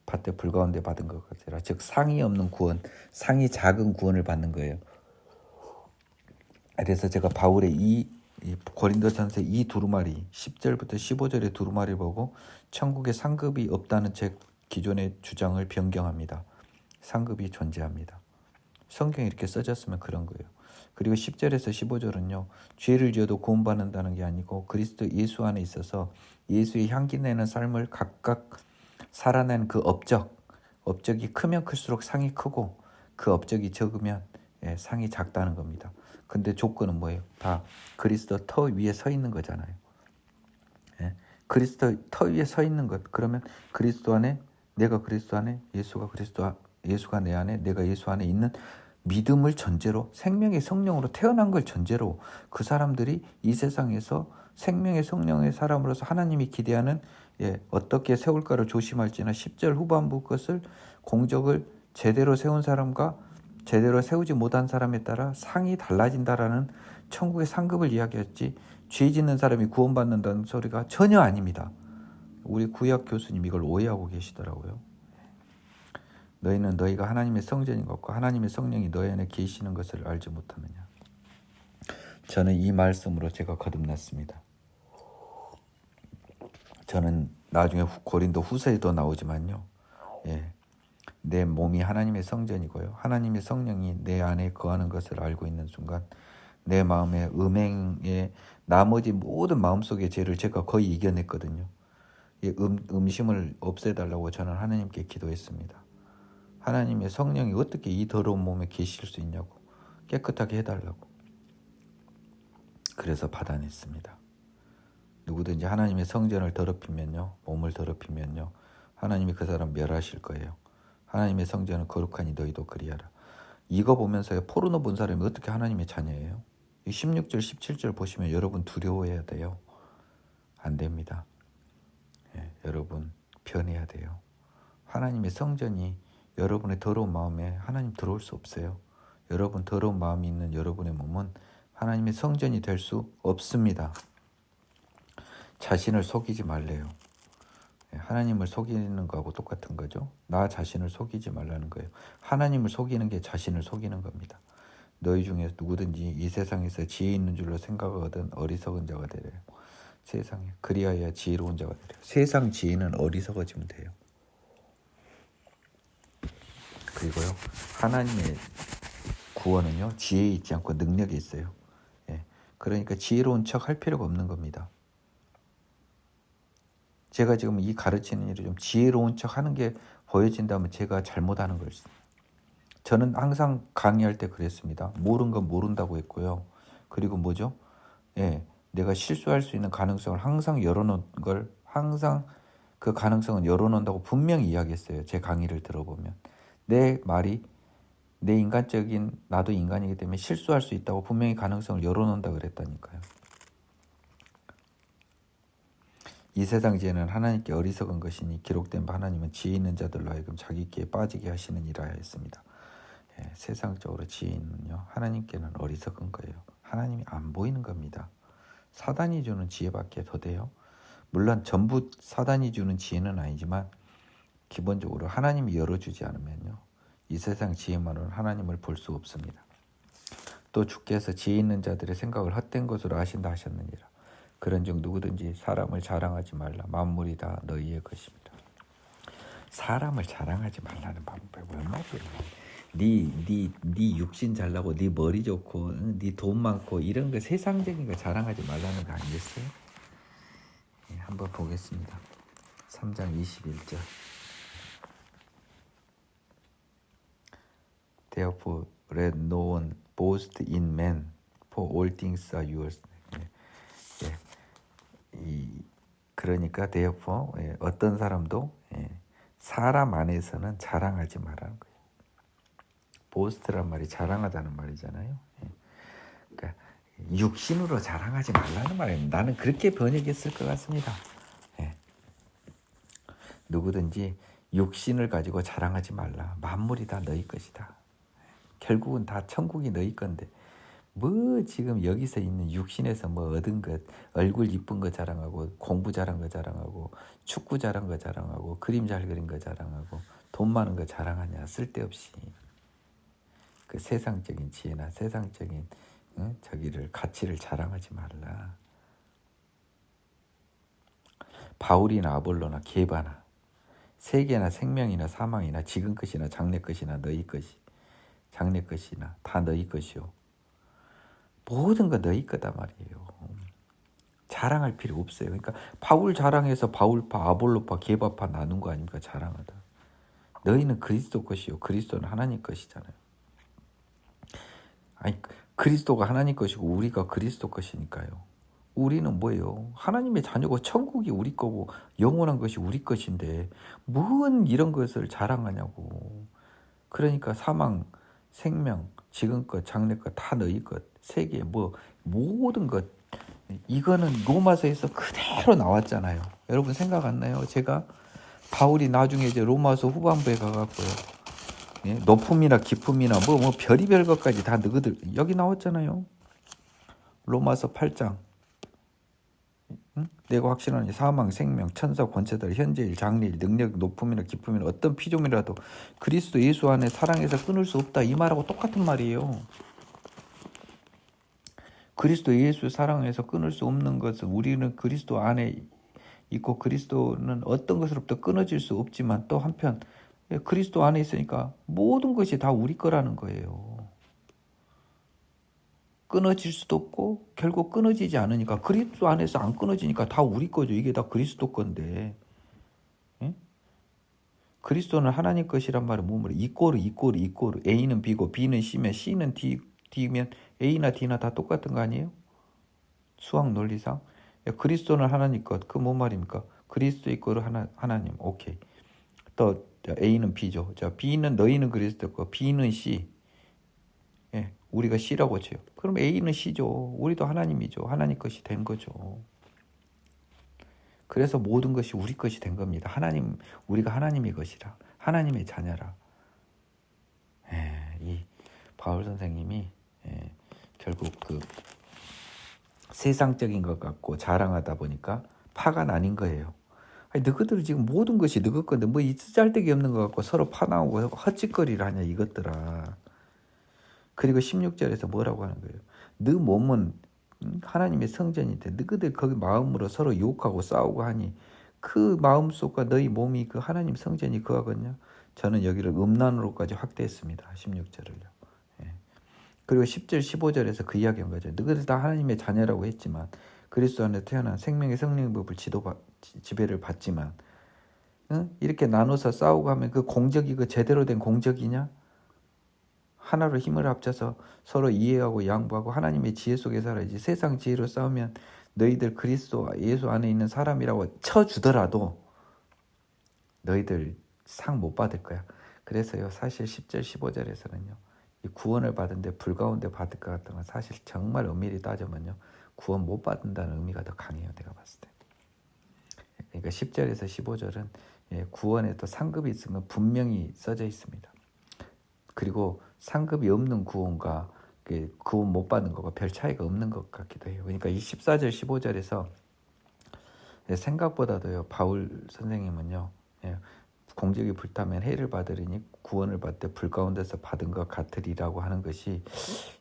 밭에 불 가운데 받은 것 같으라. 즉 상이 없는 구원, 상이 작은 구원을 받는 거예요. 그래서 제가 바울의 이 고린도전서 이 두루마리 10절부터 15절의 두루마리 보고 천국에 상급이 없다는 제 기존의 주장을 변경합니다. 상급이 존재합니다. 성경이 이렇게 써졌으면 그런 거예요. 그리고 10절에서 15절은요, 죄를 지어도 구원받는다는 게 아니고 그리스도 예수 안에 있어서 예수의 향기 내는 삶을 각각 살아낸 그 업적이 크면 클수록 상이 크고 그 업적이 적으면 상이 작다는 겁니다. 근데 조건은 뭐예요? 다 그리스도 터 위에 서 있는 거잖아요. 그리스도 터 위에 서 있는 것. 그러면 그리스도 안에, 내가 그리스도 안에, 예수가 내 안에, 내가 예수 안에 있는 믿음을 전제로, 생명의 성령으로 태어난 걸 전제로 그 사람들이 이 세상에서 생명의 성령의 사람으로서 하나님이 기대하는 어떻게 세울까를 조심할지나 10절 후반부 것을 공적을 제대로 세운 사람과 제대로 세우지 못한 사람에 따라 상이 달라진다라는 천국의 상급을 이야기했지, 죄 짓는 사람이 구원받는다는 소리가 전혀 아닙니다. 우리 구약 교수님 이걸 오해하고 계시더라고요. 너희는 너희가 하나님의 성전인 것과 하나님의 성령이 너희 안에 계시는 것을 알지 못하느냐. 저는 이 말씀으로 제가 거듭났습니다. 저는 나중에 고린도 후서에도 나오지만요, 내 몸이 하나님의 성전이고요, 하나님의 성령이 내 안에 거하는 것을 알고 있는 순간 내 마음의 음행의 나머지 모든 마음속의 죄를 제가 거의 이겨냈거든요. 음심을 없애달라고 저는 하나님께 기도했습니다. 하나님의 성령이 어떻게 이 더러운 몸에 계실 수 있냐고, 깨끗하게 해달라고. 그래서 받아냈습니다. 누구든지 하나님의 성전을 더럽히면요, 몸을 더럽히면요, 하나님이 그 사람 멸하실 거예요. 하나님의 성전은 거룩하니 너희도 그리하라. 이거 보면서 포르노 본 사람이 어떻게 하나님의 자녀예요? 16절 17절 보시면 여러분 두려워해야 돼요. 안 됩니다. 여러분 변해야 돼요. 하나님의 성전이 여러분의 더러운 마음에 하나님 들어올 수 없어요. 여러분 더러운 마음이 있는 여러분의 몸은 하나님의 성전이 될 수 없습니다. 자신을 속이지 말래요. 하나님을 속이는 거하고 똑같은 거죠. 나 자신을 속이지 말라는 거예요. 하나님을 속이는 게 자신을 속이는 겁니다. 너희 중에 누구든지 이 세상에서 지혜 있는 줄로 생각하거든 어리석은 자가 되래요. 세상에 그리하여 지혜로운 자가 되래요. 세상 지혜는 어리석어지면 돼요. 그리고요, 하나님의 구원은요, 지혜에 있지 않고 능력에 있어요. 그러니까 지혜로운 척 할 필요가 없는 겁니다. 제가 지금 이 가르치는 일을 좀 지혜로운 척 하는 게 보여진다면 제가 잘못하는 거예요. 저는 항상 강의할 때 그랬습니다. 모르는 건 모른다고 했고요. 그리고 뭐죠? 예, 내가 실수할 수 있는 가능성을 항상 열어놓은 걸 항상 그 가능성은 열어놓는다고 분명히 이야기했어요. 제 강의를 들어보면 내 말이 내 인간적인 나도 인간이기 때문에 실수할 수 있다고 분명히 가능성을 열어놓는다 그랬다니까요. 이 세상 지혜는 하나님께 어리석은 것이니 기록된 바 하나님은 지혜 있는 자들로 하여금 자기께 빠지게 하시는 이라 했습니다. 예, 세상적으로 지혜는요 하나님께는 어리석은 거예요. 하나님이 안 보이는 겁니다. 사단이 주는 지혜밖에 더 돼요. 물론 전부 사단이 주는 지혜는 아니지만 기본적으로 하나님이 열어주지 않으면요 이 세상 지혜만으로는 하나님을 볼 수 없습니다. 또 주께서 지혜 있는 자들의 생각을 헛된 것으로 아신다 하셨느니라. 그런즉 누구든지 사람을 자랑하지 말라. 만물이 다 너희의 것입니다. 사람을 자랑하지 말라는 방법이 얼마나 네 육신 잘나고 네 머리 좋고 네 돈 많고 이런 거 세상적인 거 자랑하지 말라는 거 아니겠어요? 네, 한번 보겠습니다. 3장 21절. Therefore let no one boast in man, for all things are yours. 그러니까 therefore 어떤 사람도 사람 안에서는 자랑하지 말라는 거예요. 보스트란 말이 자랑하다는 말이잖아요. 그러니까 육신으로 자랑하지 말라는 말이에요. 나는 그렇게 번역했을 것 같습니다. 누구든지 육신을 가지고 자랑하지 말라. 만물이 다 너희 것이다. 결국은 다 천국이 너희 건데 뭐 지금 여기서 있는 육신에서 뭐 얻은 것, 얼굴 이쁜 거 자랑하고 공부 잘한 거 자랑하고 축구 잘한 거 자랑하고 그림 잘 그린 거 자랑하고 돈 많은 거 자랑하냐. 쓸데없이 그 세상적인 지혜나 세상적인 저기를 가치를 자랑하지 말라. 바울이나 아볼로나 게바나 세계나 생명이나 사망이나 지금 것이나 장래 것이나 너희 것이 장래 것이나 다 너희 것이요. 모든 거 너희 거다 말이에요. 자랑할 필요 없어요. 그러니까 바울 자랑해서 바울파, 아볼로파, 게바파 나눈 거 아닙니까? 자랑하다. 너희는 그리스도 것이요. 그리스도는 하나님 것이잖아요. 아니 그리스도가 하나님 것이고 우리가 그리스도 것이니까요. 우리는 뭐예요? 하나님의 자녀고 천국이 우리 거고 영원한 것이 우리 것인데 뭔 이런 것을 자랑하냐고. 그러니까 사망, 생명, 지금껏, 장래껏 다 너희 것. 세계 뭐 모든 것. 이거는 로마서에서 그대로 나왔잖아요. 여러분 생각 안 나요? 제가 바울이 나중에 이제 로마서 후반부에 가갖고요. 높음이나 깊음이나 뭐 별의별 것까지 다 너희들 여기 나왔잖아요. 로마서 8장. 내가 확신하니 사망, 생명, 천사, 권세들, 현재일, 장래일, 능력, 높음이나 깊음이나 어떤 피조물이라도 그리스도 예수 안에 사랑해서 끊을 수 없다. 이 말하고 똑같은 말이에요. 그리스도 예수 사랑해서 끊을 수 없는 것은 우리는 그리스도 안에 있고 그리스도는 어떤 것으로부터 끊어질 수 없지만 또 한편 그리스도 안에 있으니까 모든 것이 다 우리 거라는 거예요. 끊어질 수도 없고 결국 끊어지지 않으니까 그리스도 안에서 안 끊어지니까 다 우리 거죠. 이게 다 그리스도 건데. 그리스도는 하나님 것이란 말은 뭐뭐래? 이꼬르 A는 B고 B는 C면 C는 D면 A나 D나 다 똑같은 거 아니에요? 수학 논리상. 그리스도는 하나님 것. 그 뭔 말입니까? 그리스도 이꼬르 하나님. 오케이. 또 A는 B죠. 자, B는 너희는 그리스도 거. B는 C. 우리가 C라고 쳐요. 그럼 A는 C죠. 우리도 하나님이죠. 하나님 것이 된 거죠. 그래서 모든 것이 우리 것이 된 겁니다. 하나님, 우리가 하나님의 것이라. 하나님의 자녀라. 이 바울 선생님이 결국 그 세상적인 것 갖고 자랑하다 보니까 파가 나뉜 거예요. 아니, 너희들 지금 모든 것이 너희 건데 뭐 이 쓰잘데기 없는 것 갖고 서로 파나오고 헛짓거리를 하냐 이것들아. 그리고 16절에서 뭐라고 하는 거예요? 너 몸은 하나님의 성전인데 너희들 거기 마음으로 서로 욕하고 싸우고 하니 그 마음속과 너희 몸이 그 하나님 성전이 그하겠냐? 저는 여기를 음란으로까지 확대했습니다. 16절을요. 그리고 10절 15절에서 그 이야기 한 거죠. 너희들 다 하나님의 자녀라고 했지만 그리스도 안에 태어난 생명의 성령법을 지배를 받지만 이렇게 나눠서 싸우고 하면 그 공적이 그 제대로 된 공적이냐? 하나로 힘을 합쳐서 서로 이해하고 양보하고 하나님의 지혜 속에 살아야지. 세상 지혜로 싸우면 너희들 그리스도 예수 안에 있는 사람이라고 쳐주더라도 너희들 상 못 받을 거야. 그래서요, 사실 10절 15절에서는요 이 구원을 받은데 불가운데 받을 것 같은 건 사실 정말 엄밀히 따지면요 구원 못 받는다는 의미가 더 강해요. 내가 봤을 때. 그러니까 10절에서 15절은 구원에 또 상급이 있는 건 분명히 써져 있습니다. 그리고 상급이 없는 구원과 구원 못 받는 거가 별 차이가 없는 것 같기도 해요. 그러니까 이 14절 15절에서 생각보다도요 바울 선생님은요 공적이 불타면 해를 받으리니 구원을 받되 불 가운데서 받은 것 같으리라고 하는 것이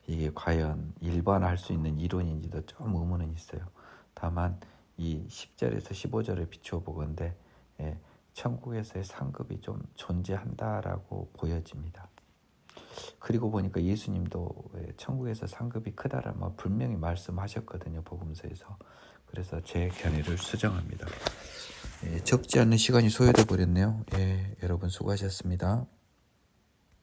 이게 과연 일반화할 수 있는 이론인지도 좀 의문은 있어요. 다만 이 10절에서 15절을 비추어 보건대 천국에서의 상급이 좀 존재한다라고 보여집니다. 그리고 보니까 예수님도 천국에서 상급이 크다라 분명히 말씀하셨거든요. 복음서에서. 그래서 제 견해를 수정합니다. 적지 않은 시간이 소요돼 버렸네요. 여러분 수고하셨습니다.